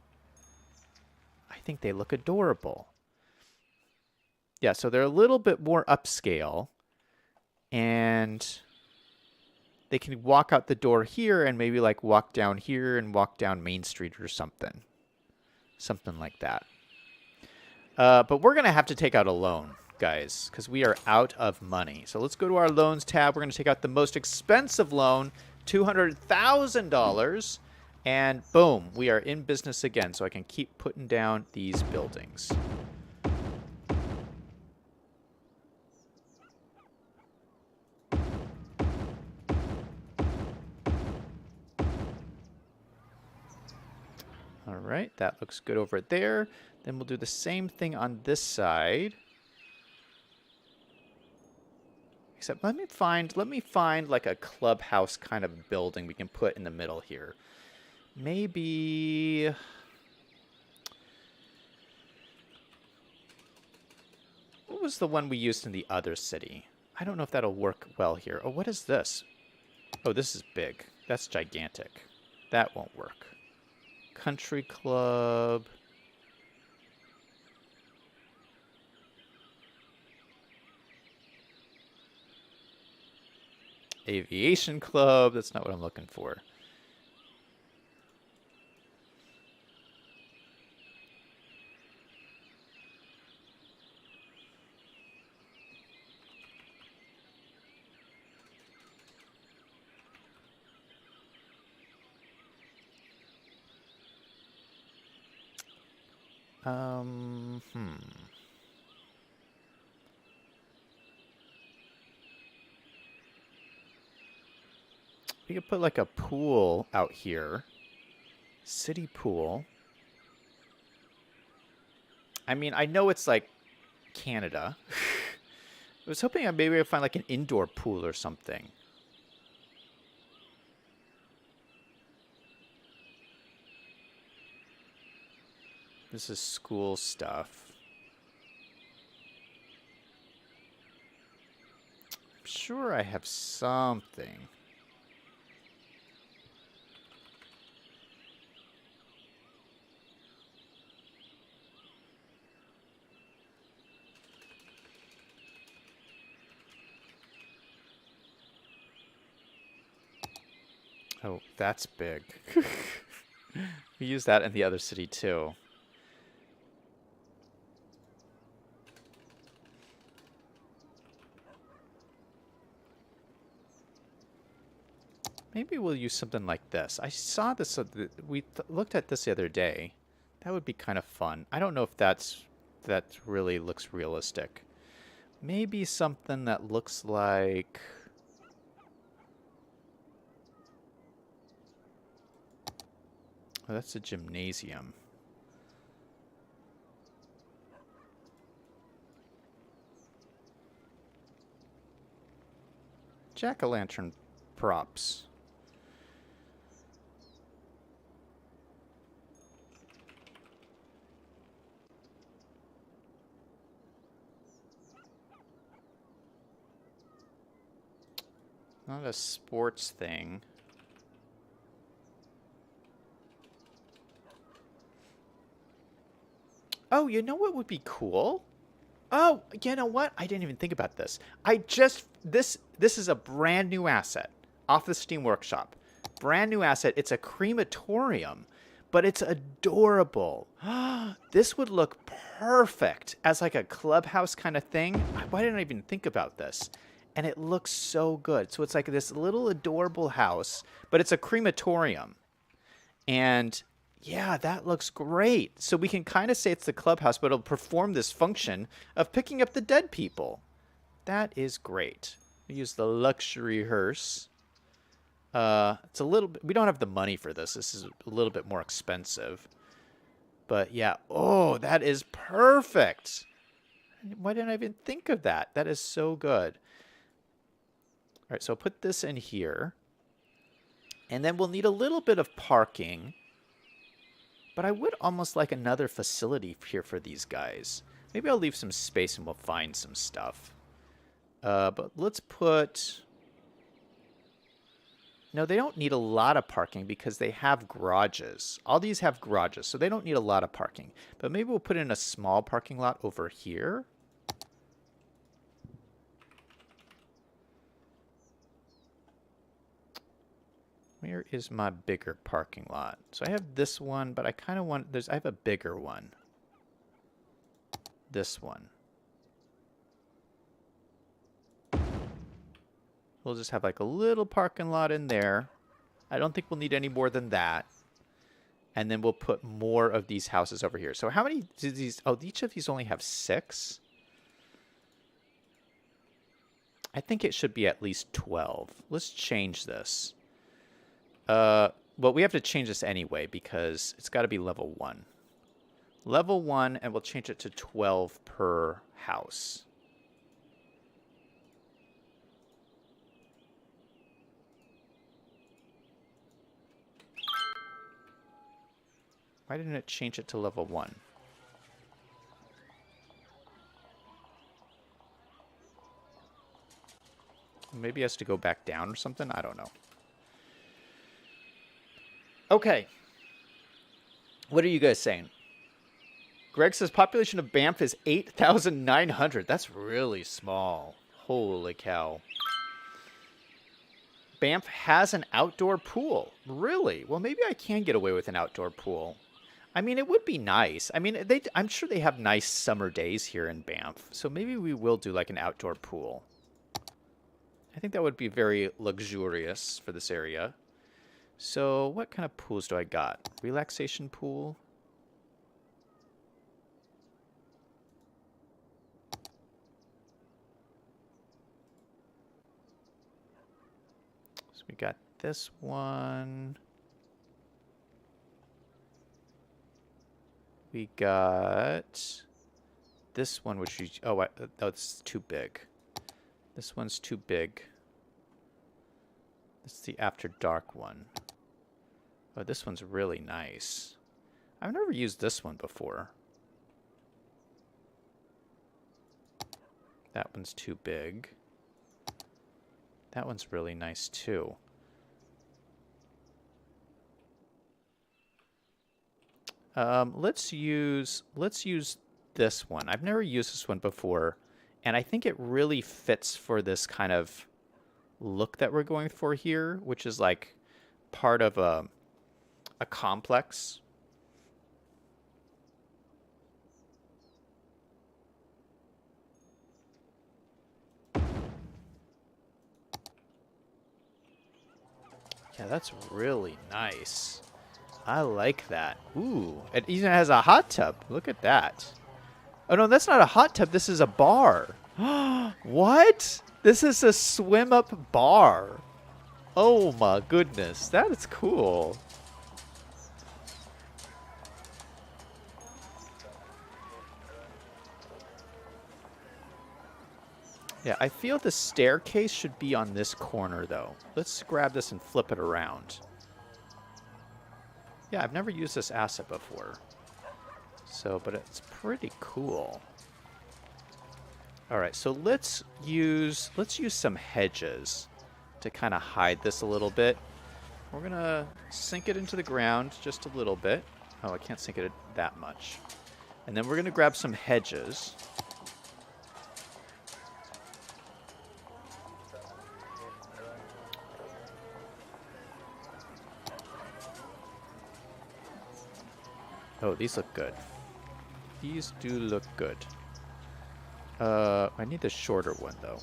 I think they look adorable. Yeah, so they're a little bit more upscale. And they can walk out the door here and maybe like walk down here and walk down Main Street or something. Something like that. But we're going to have to take out a loan, guys, because we are out of money. So let's go to our loans tab. We're going to take out the most expensive loan, $200,000. And boom, we are in business again. So I can keep putting down these buildings. All right, that looks good over there. Then we'll do the same thing on this side. Except let me find like a clubhouse kind of building we can put in the middle here. Maybe what was the one we used in the other city? I don't know if that'll work well here. Oh, what is this? Oh, this is big. That's gigantic. That won't work. Country club. Aviation club. That's not what I'm looking for. We could put like a pool out here. City pool. I mean, I know it's like Canada. I was hoping maybe I'd find like an indoor pool or something. This is school stuff. I'm sure I have something. Oh, that's big. We use that in the other city too. Maybe we'll use something like this. I saw this, we looked at this the other day. That would be kind of fun. I don't know if that really looks realistic. Maybe something that looks like... Oh, that's a gymnasium. Jack-o'-lantern props. Not a sports thing. Oh, you know what would be cool? Oh, you know what? I didn't even think about this. This is a brand new asset off the Steam Workshop. Brand new asset. It's a crematorium, but it's adorable. This would look perfect as like a clubhouse kind of thing. Why didn't I even think about this? And it looks so good. So it's like this little adorable house, but it's a crematorium. And yeah, that looks great. So we can kind of say it's the clubhouse, but it'll perform this function of picking up the dead people. That is great. We use the luxury hearse. It's a little bit, we don't have the money for this. This is a little bit more expensive. But yeah, oh, that is perfect. Why didn't I even think of that? That is so good. All right, so I'll put this in here. And then we'll need a little bit of parking. But I would almost like another facility here for these guys. Maybe I'll leave some space and we'll find some stuff. But let's put... No, they don't need a lot of parking because they have garages. All these have garages, so they don't need a lot of parking. But maybe we'll put in a small parking lot over here. Where is my bigger parking lot? So I have this one, but I kind of want... I have a bigger one. This one. We'll just have like a little parking lot in there. I don't think we'll need any more than that. And then we'll put more of these houses over here. So how many do these... Oh, each of these only have 6? I think it should be at least 12. Let's change this. Well, we have to change this anyway because it's got to be level 1. Level 1, and we'll change it to 12 per house. Why didn't it change it to level 1? Maybe it has to go back down or something? I don't know. Okay. What are you guys saying? Greg says population of Banff is 8,900. That's really small. Holy cow. Banff has an outdoor pool. Really? Well, maybe I can get away with an outdoor pool. I mean, it would be nice. I mean, I'm sure they have nice summer days here in Banff. So maybe we will do like an outdoor pool. I think that would be very luxurious for this area. So what kind of pools do I got? Relaxation pool. So we got this one. We got this one, which you... Oh, it's too big. This one's too big. This is the After Dark one. Oh, this one's really nice. I've never used this one before. That one's too big. That one's really nice too. Let's use this one. I've never used this one before, and I think it really fits for this kind of look that we're going for here, which is like part of a complex. Yeah, that's really nice. I like that. Ooh, it even has a hot tub. Look at that. Oh no, that's not a hot tub. This is a bar. What? This is a swim-up bar. Oh my goodness, that is cool. Yeah, I feel the staircase should be on this corner, though. Let's grab this and flip it around. Yeah, I've never used this asset before. So, but it's pretty cool. All right, so let's use some hedges to kind of hide this a little bit. We're going to sink it into the ground just a little bit. Oh, I can't sink it that much. And then we're going to grab some hedges. Oh, these look good. These do look good. I need the shorter one, though.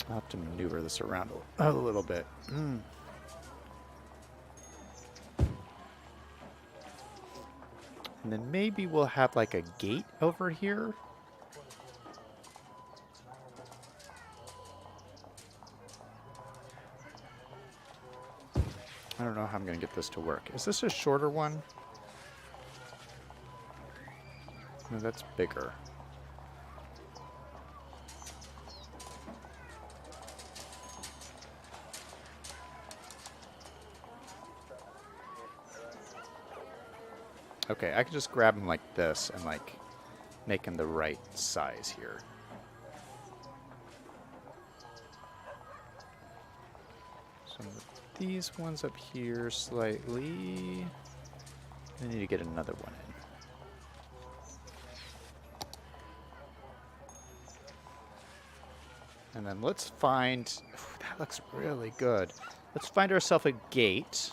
I'll have to maneuver this around a little bit. And then maybe we'll have like a gate over here. I don't know how I'm going to get this to work. Is this a shorter one? No, that's bigger. Okay, I can just grab them like this and like make them the right size here. So move these ones up here slightly. I need to get another one in. And then let's find, that looks really good. Let's find ourselves a gate.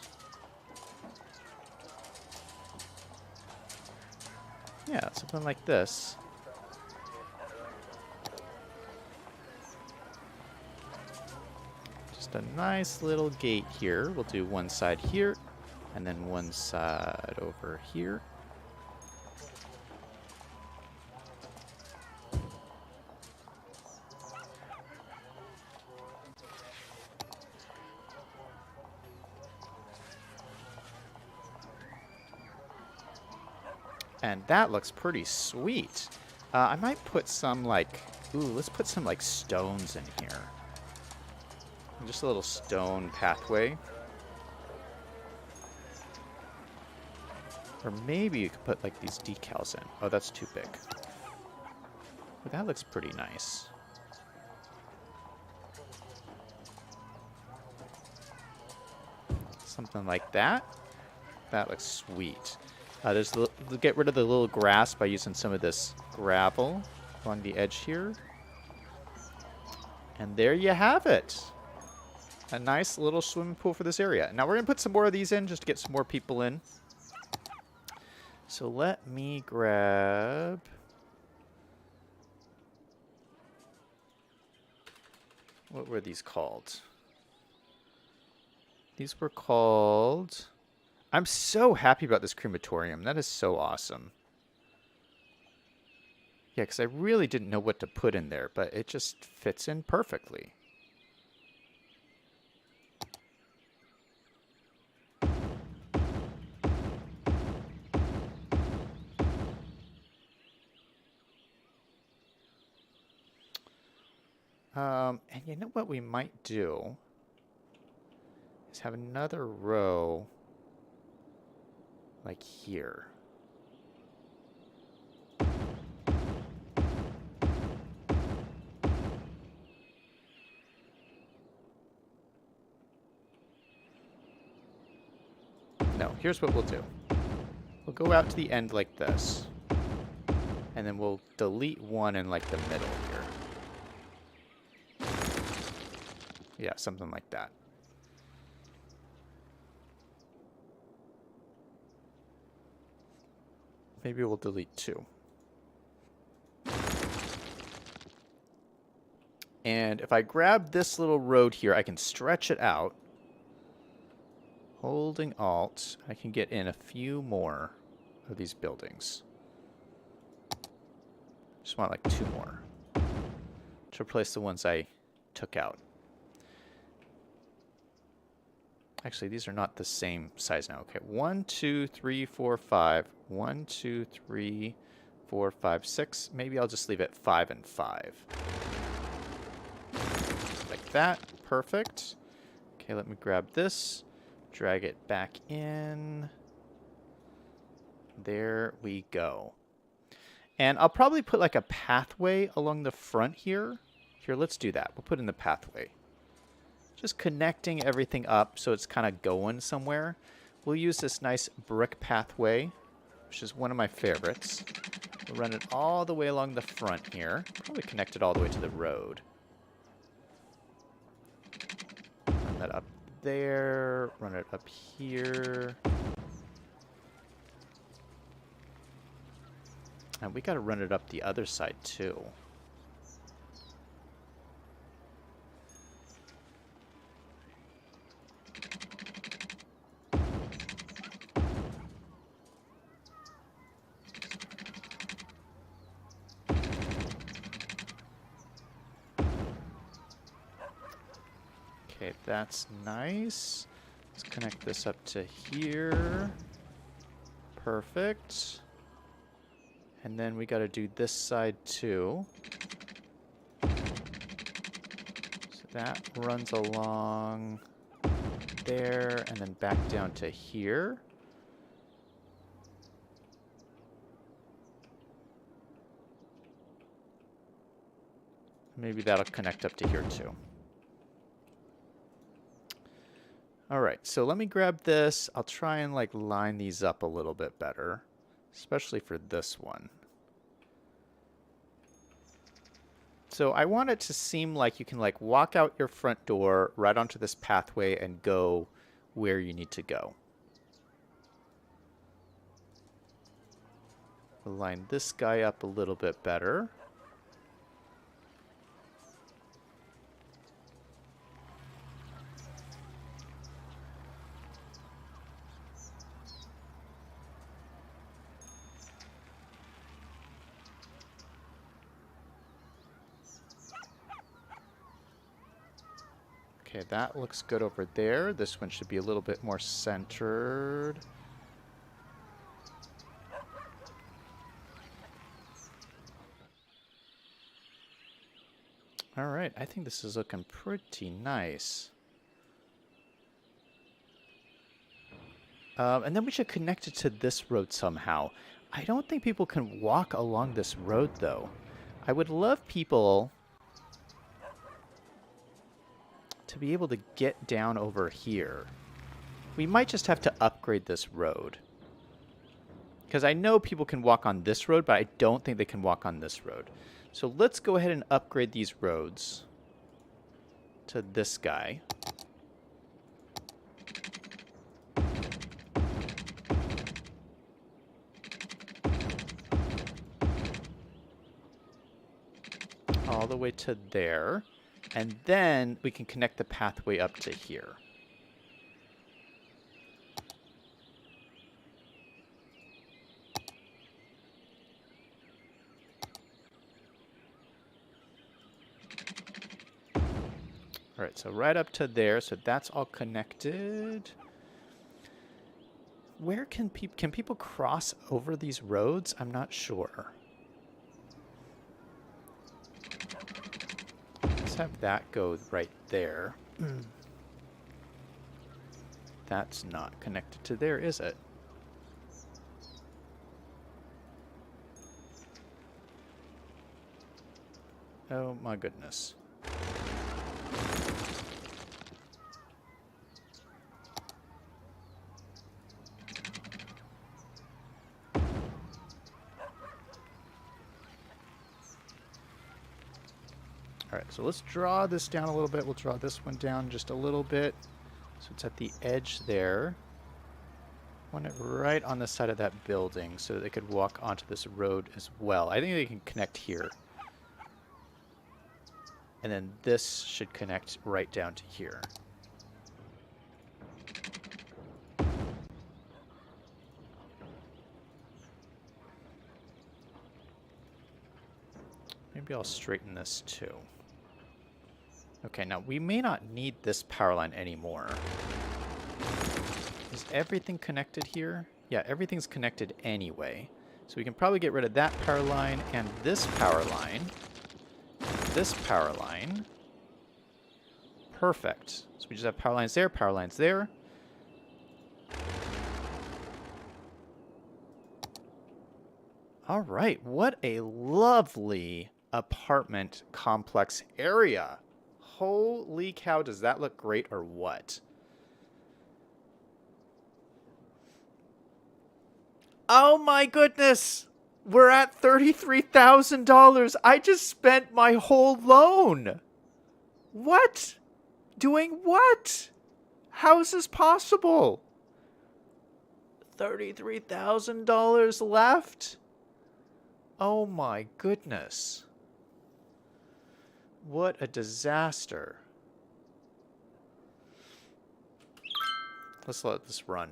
Yeah, something like this. Just a nice little gate here. We'll do one side here, and then one side over here. And that looks pretty sweet. I might put some like, ooh, let's put some like stones in here. Just a little stone pathway. Or maybe you could put like these decals in. Oh, that's too big. But that looks pretty nice. Something like that. That looks sweet. Get rid of the little grass by using some of this gravel along the edge here. And there you have it. A nice little swimming pool for this area. Now we're going to put some more of these in just to get some more people in. So let me grab... What were these called? These were called... I'm so happy about this crematorium. That is so awesome. Yeah, because I really didn't know what to put in there, but it just fits in perfectly. And you know what we might do is have another row like here. No, here's what we'll do. We'll go out to the end like this. And then we'll delete one in like the middle here. Yeah, something like that. Maybe we'll delete two. And if I grab this little road here, I can stretch it out. Holding Alt, I can get in a few more of these buildings. Just want like two more to replace the ones I took out. Actually, these are not the same size now. Okay, 1, 2, 3, 4, 5. 1, 2, 3, 4, 5, 6. Maybe I'll just leave it 5 and 5. Like that. Perfect. Okay, let me grab this. Drag it back in. There we go. And I'll probably put like a pathway along the front here. Here, let's do that. We'll put in the pathway. Just connecting everything up so it's kind of going somewhere. We'll use this nice brick pathway, which is one of my favorites. We'll run it all the way along the front here. Probably connect it all the way to the road. Run that up there. Run it up here. And we got to run it up the other side too. Okay, that's nice. Let's connect this up to here. Perfect. And then we got to do this side too. So that runs along there and then back down to here. Maybe that'll connect up to here too. All right, so let me grab this. I'll try and like line these up a little bit better, especially for this one. So I want it to seem like you can like walk out your front door right onto this pathway and go where you need to go. We'll line this guy up a little bit better. Okay, that looks good over there. This one should be a little bit more centered. All right, I think this is looking pretty nice. And then we should connect it to this road somehow. I don't think people can walk along this road, though. I would love people to be able to get down over here. We might just have to upgrade this road. Because I know people can walk on this road, but I don't think they can walk on this road. So let's go ahead and upgrade these roads to this guy. All the way to there. And then we can connect the pathway up to here. All right, so right up to there, so that's all connected. Where can people cross over these roads? I'm not sure. Let's have that go right there. That's not connected to there, is it? Oh my goodness. All right, so let's draw this down a little bit. We'll draw this one down just a little bit. So it's at the edge there. I want it right on the side of that building so that they could walk onto this road as well. I think they can connect here. And then this should connect right down to here. Maybe I'll straighten this too. Okay, now we may not need this power line anymore. Is everything connected here? Yeah, everything's connected anyway. So we can probably get rid of that power line and this power line. This power line. Perfect. So we just have power lines there, power lines there. All right, what a lovely apartment complex area. Holy cow, does that look great or what? Oh my goodness! We're at $33,000. I just spent my whole loan. What? Doing what? How is this possible? $33,000 left? Oh my goodness. What a disaster. Let's let this run.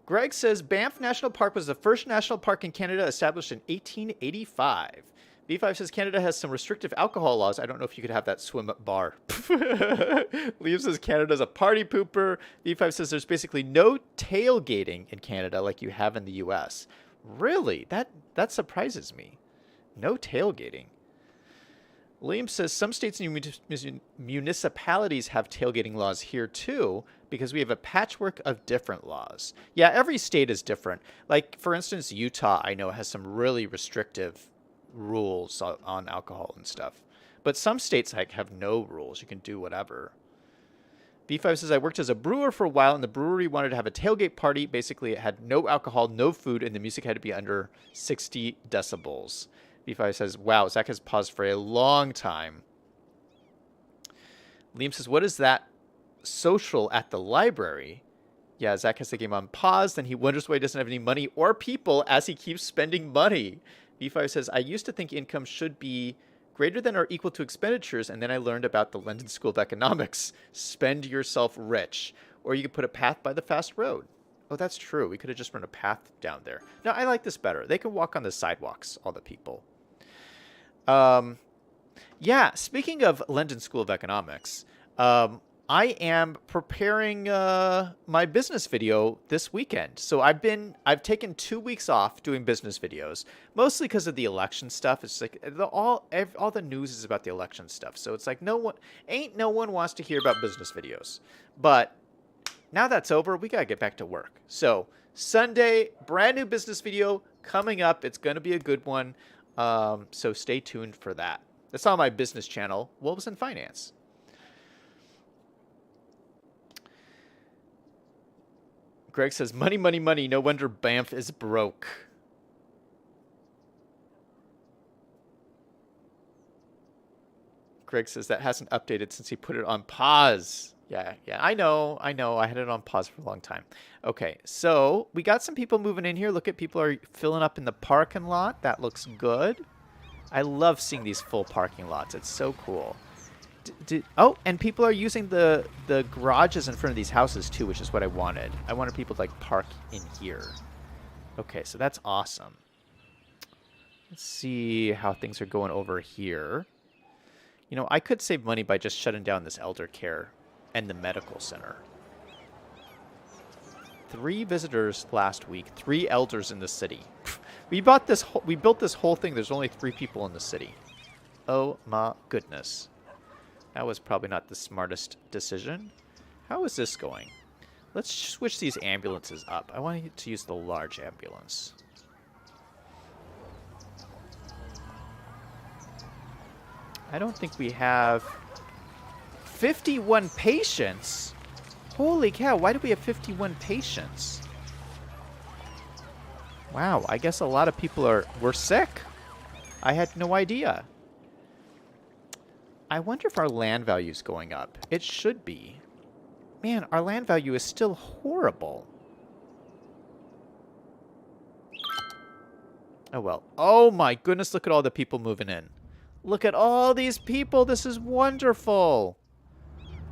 Greg says Banff National Park was the first national park in Canada established in 1885. V5 says Canada has some restrictive alcohol laws. I don't know if you could have that swim up bar. Liam says Canada's a party pooper. V5 says there's basically no tailgating in Canada like you have in the US. Really? That surprises me. No tailgating. Liam says some states and municipalities have tailgating laws here too because we have a patchwork of different laws. Yeah, every state is different. Like, for instance, Utah, I know, has some really restrictive rules on alcohol and stuff. But some states like have no rules. You can do whatever. B5 says, I worked as a brewer for a while, and the brewery wanted to have a tailgate party. Basically, it had no alcohol, no food, and the music had to be under 60 decibels. B5 says, wow, Zach has paused for a long time. Liam says, what is that social at the library? Yeah, Zach has the game on pause, then he wonders why he doesn't have any money or people as he keeps spending money. B5 says, I used to think income should be greater than or equal to expenditures, and then I learned about the London School of Economics. Spend yourself rich. Or you could put a path by the fast road. Oh, that's true. We could have just run a path down there. No, I like this better. They can walk on the sidewalks, all the people. Yeah, speaking of London School of Economics, I am preparing my business video this weekend. So I've taken 2 weeks off doing business videos, mostly because of the election stuff. It's like all the news is about the election stuff. So it's like no one wants to hear about business videos. But now that's over, we gotta get back to work. So Sunday, brand new business video coming up. It's gonna be a good one. So stay tuned for that. That's on my business channel, Wolves in Finance. Greg says, money, money, money. No wonder Banff is broke. Greg says that hasn't updated since he put it on pause. Yeah, I know. I had it on pause for a long time. Okay, so we got some people moving in here. Look at people are filling up in the parking lot. That looks good. I love seeing these full parking lots. It's so cool. Oh, and people are using the garages in front of these houses too, which is what I wanted. I wanted people to like park in here. Okay, so that's awesome. Let's see how things are going over here. You know, I could save money by just shutting down this elder care and the medical center. 3 visitors last week, 3 elders in the city. We built this whole thing. There's only 3 people in the city. Oh my goodness. That was probably not the smartest decision. How is this going? Let's switch these ambulances up. I want to use the large ambulance. I don't think we have 51 patients. Holy cow, why do we have 51 patients? Wow, I guess a lot of people were sick. I had no idea. I wonder if our land value is going up. It should be. Man, our land value is still horrible. Oh well. Oh my goodness, look at all the people moving in. Look at all these people. This is wonderful.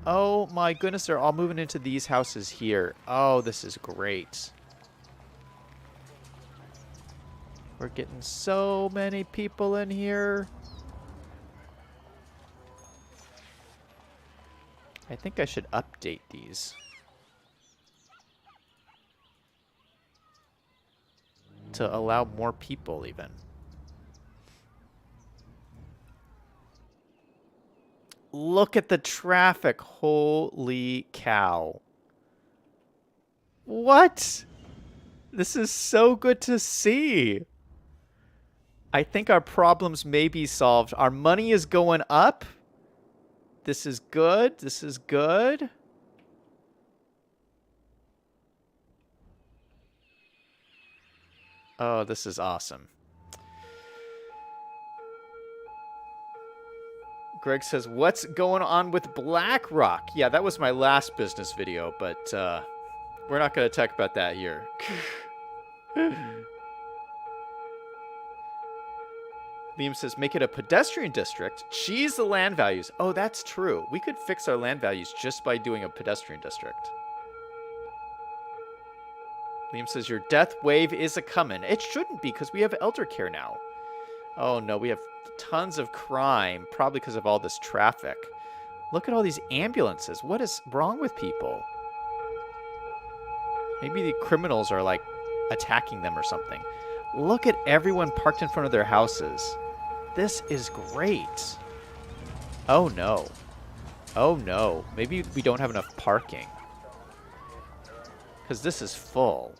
Oh my goodness, they're all moving into these houses here. Oh, this is great. We're getting so many people in I think I should update these. To allow more people even. Look at the traffic. Holy cow. What? This is so good to see. I think our problems may be solved. Our money is going up. This is good. This is good. Oh, this is awesome. Greg says, what's going on with BlackRock? Yeah, that was my last business video, but we're not going to talk about that here. Liam says, make it a pedestrian district. Cheese the land values. Oh, that's true. We could fix our land values just by doing a pedestrian district. Liam says, your death wave is a-coming. It shouldn't be, because we have elder care now. Oh, no, we have tons of crime, probably because of all this traffic. Look at all these ambulances. What is wrong with people? Maybe the criminals are, like, attacking them or something. Look at everyone parked in front of their houses. This is great. Oh, no. Oh, no. Maybe we don't have enough parking. Because this is full.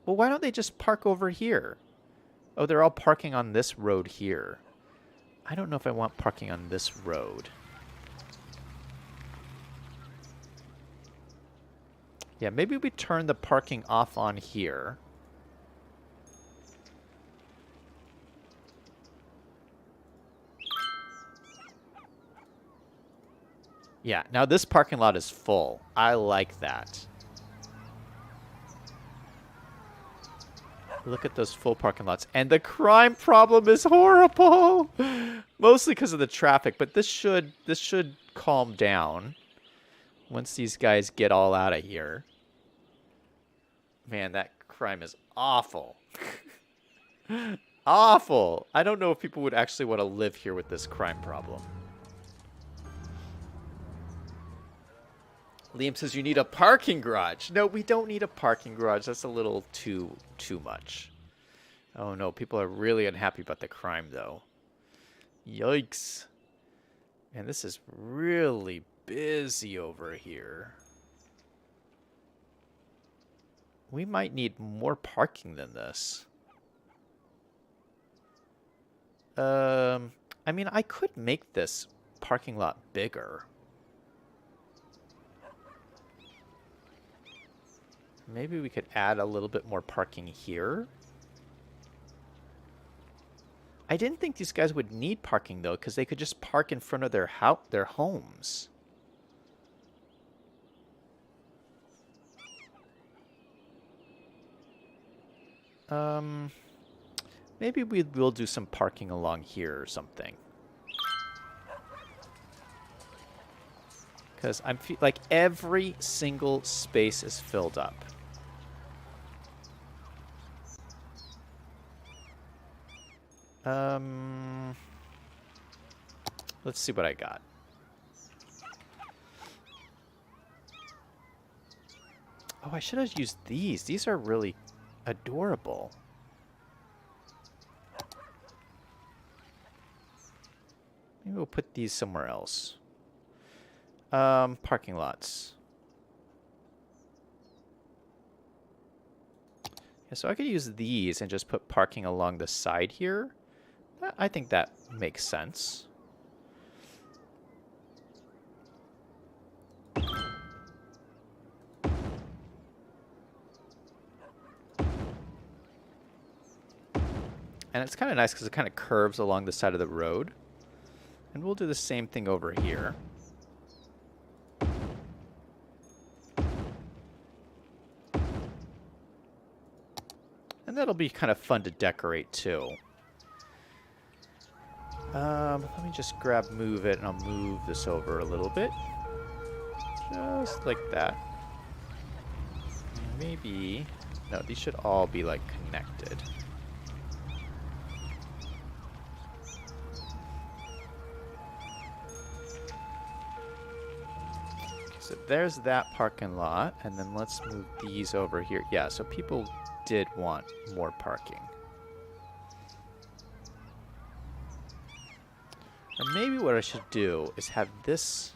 Well, why don't they just park over here? Oh, they're all parking on this road here. I don't know if I want parking on this road. Yeah, maybe we turn the parking off on here. Yeah, now this parking lot is full. I like that. Look at those full parking lots. And the crime problem is horrible. Mostly because of the traffic, but this should calm down once these guys get all out of here. Man, that crime is awful. Awful. I don't know if people would actually want to live here with this crime problem. Liam says you need a parking garage. No, we don't need a parking garage. That's a little too much. Oh no, people are really unhappy about the crime though. Yikes. Man, this is really busy over here. We might need more parking than this. I mean, I could make this parking lot bigger. Maybe we could add a little bit more parking here. I didn't think these guys would need parking, though, because they could just park in front of their homes. Maybe we'll do some parking along here or something. Because I'm like every single space is filled up. Let's see what I got. Oh, I should have used these. These are really adorable. Maybe we'll put these somewhere else. Parking lots. Yeah, so I could use these and just put parking along the side here. I think that makes sense. And it's kind of nice because it kind of curves along the side of the road. And we'll do the same thing over here. And that'll be kind of fun to decorate too. Let me just move it, and I'll move this over a little bit. Just like that. Maybe... No, these should all be, like, connected. So there's that parking lot, and then let's move these over here. Yeah, so people did want more parking. Or maybe what I should do is have this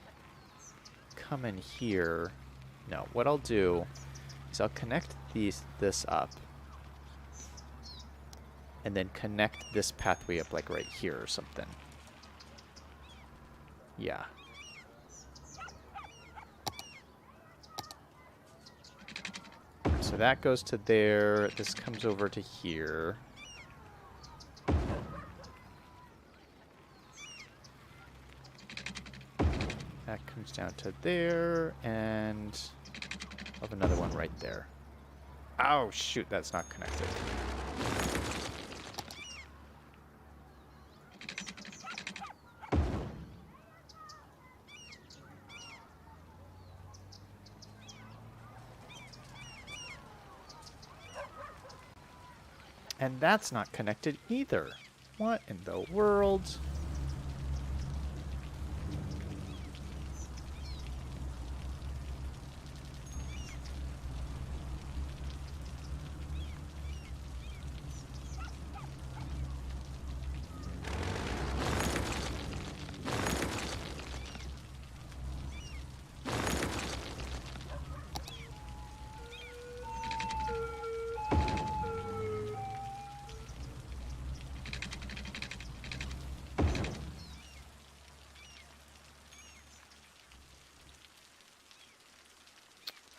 come in here. No, what I'll do is I'll connect this up. And then connect this pathway up like right here or something. Yeah. So that goes to there. This comes over to here. That comes down to there, and I'll have another one right there. Oh, shoot, that's not connected. And that's not connected either. What in the world?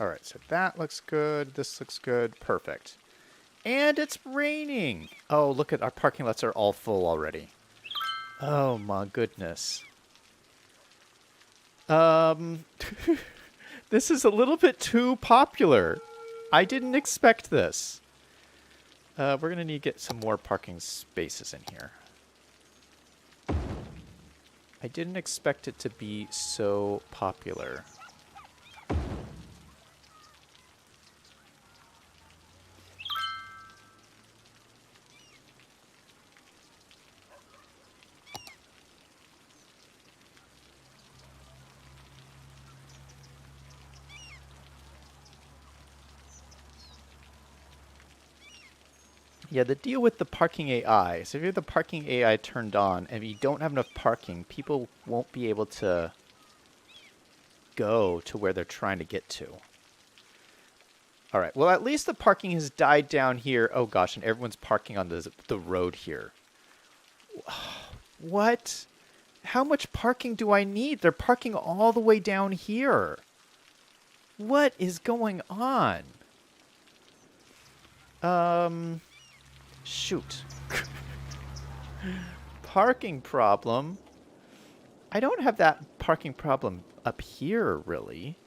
Alright, so that looks good. This looks good. Perfect. And it's raining. Oh, look at our parking lots are all full already. Oh my goodness. This is a little bit too popular. I didn't expect this. We're going to need to get some more parking spaces in here. I didn't expect it to be so popular. Yeah, the deal with the parking AI, so if you have the parking AI turned on and you don't have enough parking, people won't be able to go to where they're trying to get to. All right, well, at least the parking has died down here. Oh, gosh, and everyone's parking on the road here. What? How much parking do I need? They're parking all the way down here. What is going on? Shoot. Parking problem. I don't have that parking problem up here, really.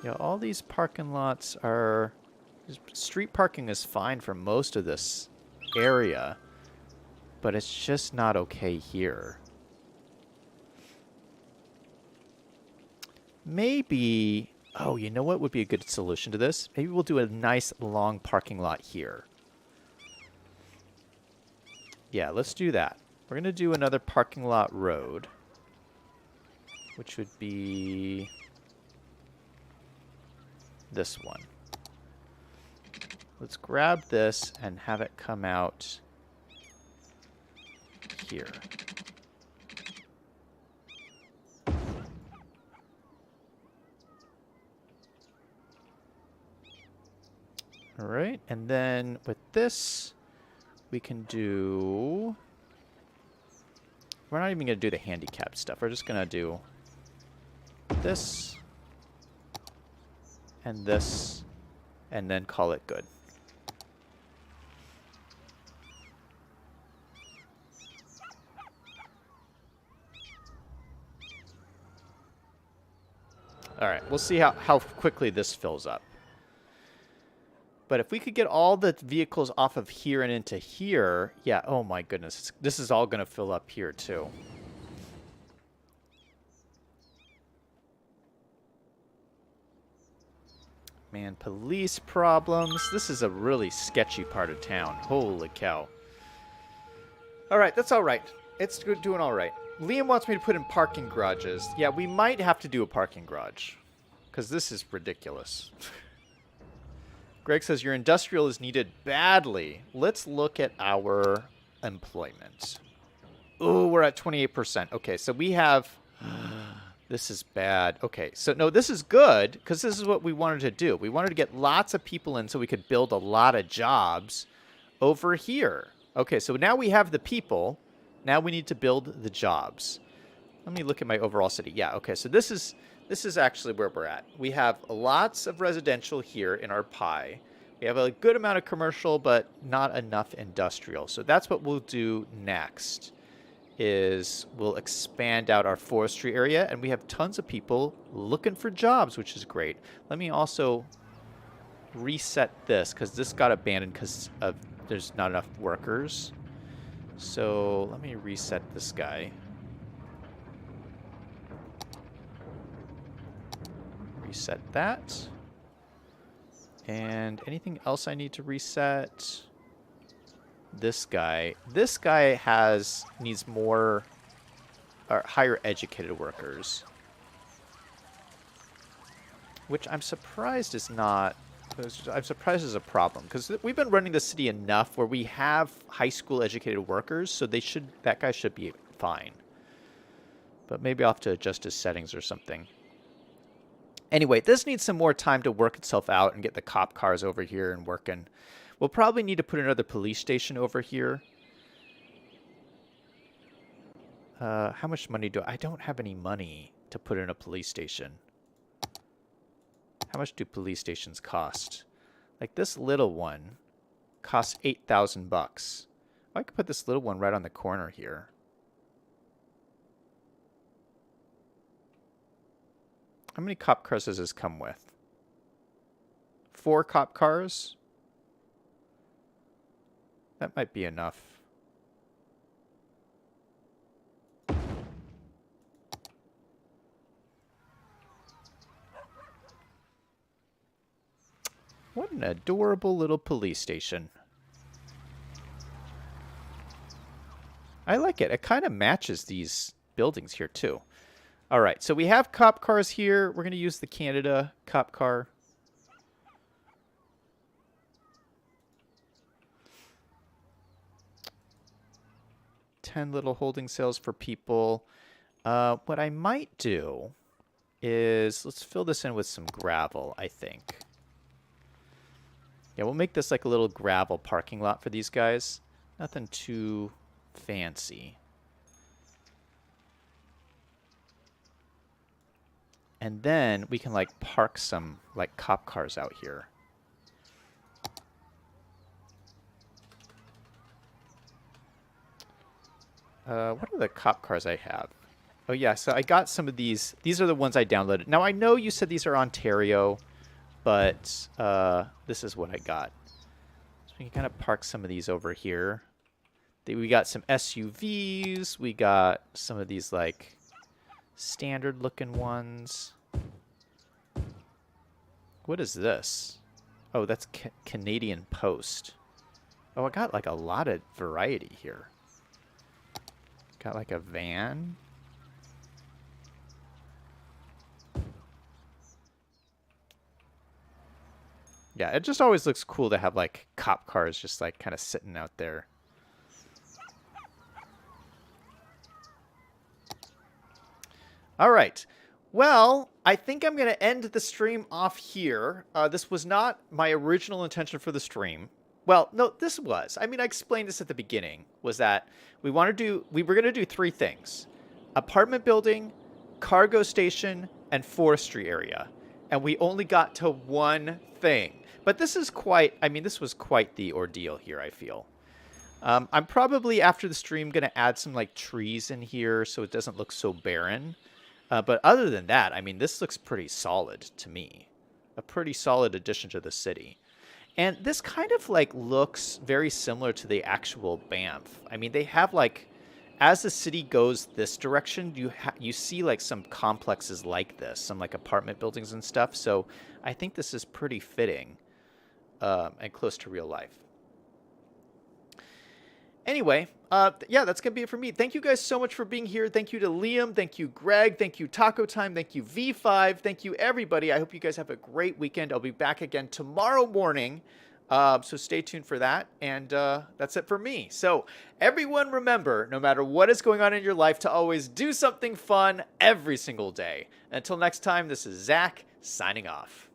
Yeah, all these parking lots are... Street parking is fine for most of this area, but it's just not okay here. Maybe... Oh, you know what would be a good solution to this? Maybe we'll do a nice long parking lot here. Yeah, let's do that. We're going to do another parking lot road, which would be this one. Let's grab this and have it come out here. All right, and then with this, we can do... We're not even going to do the handicap stuff. We're just going to do this, and then call it good. All right, we'll see how quickly this fills up. But if we could get all the vehicles off of here and into here, yeah, oh my goodness. This is all going to fill up here too. Man, police problems. This is a really sketchy part of town. Holy cow. All right, that's all right. It's doing all right. Liam wants me to put in parking garages. Yeah, we might have to do a parking garage. Because this is ridiculous. Greg says, your industrial is needed badly. Let's look at our employment. Ooh, we're at 28%. Okay, so we have... This is bad. Okay, so no, this is good, because this is what we wanted to do. We wanted to get lots of people in so we could build a lot of jobs over here. Okay, so now we have the people. Now we need to build the jobs. Let me look at my overall city. Yeah, okay, so this is actually where we're at. We have lots of residential here in our pie. We have a good amount of commercial, but not enough industrial. So that's what we'll do next, is we'll expand out our forestry area, and we have tons of people looking for jobs, which is great. Let me also reset this, because this got abandoned because of there's not enough workers. So let me reset this guy. Reset that. And anything else I need to reset? This guy. This guy needs more or higher educated workers. Which I'm surprised is not... I'm surprised is a problem, because we've been running the city enough where we have high school educated workers, so that guy should be fine. But maybe I'll have to adjust his settings or something. Anyway, this needs some more time to work itself out and get the cop cars over here and working. We'll probably need to put another police station over here. How much money I don't have any money to put in a police station. How much do police stations cost? Like this little one costs $8,000. I could put this little one right on the corner here. How many cop cars does this come with? 4 cop cars? That might be enough. What an adorable little police station. I like it. It kind of matches these buildings here, too. All right, so we have cop cars here. We're going to use the Canada cop car. $10 little holding cells for people. What I might do is, let's fill this in with some gravel, I think. Yeah, we'll make this like a little gravel parking lot for these guys. Nothing too fancy. And then we can like park some like cop cars out here. What are the cop cars I have? Oh yeah, so I got some of these. These are the ones I downloaded. Now I know you said these are Ontario, but this is what I got. So we can kind of park some of these over here. We got some SUVs. We got some of these like standard looking ones. What is this? Oh, that's Canadian Post. Oh, I got like a lot of variety here. Got like a van. Yeah, it just always looks cool to have like cop cars just like kind of sitting out there. All right. Well, I think I'm going to end the stream off here. This was not my original intention for the stream. Well, no, this was. I mean, I explained this at the beginning, was that we were going to do 3 things. Apartment building, cargo station, and forestry area. And we only got to 1 thing. But this is this was quite the ordeal here, I feel. I'm probably, after the stream, going to add some, like, trees in here so it doesn't look so barren. But other than that, I mean, this looks pretty solid to me. A pretty solid addition to the city. And this kind of, like, looks very similar to the actual Banff. I mean, they have, like, as the city goes this direction, you see, like, some complexes like this. Some, like, apartment buildings and stuff. So I think this is pretty fitting and close to real life. Anyway, yeah, that's going to be it for me. Thank you guys so much for being here. Thank you to Liam. Thank you, Greg. Thank you, Taco Time. Thank you, V5. Thank you, everybody. I hope you guys have a great weekend. I'll be back again tomorrow morning. So stay tuned for that. And that's it for me. So everyone remember, no matter what is going on in your life, to always do something fun every single day. Until next time, this is Zach signing off.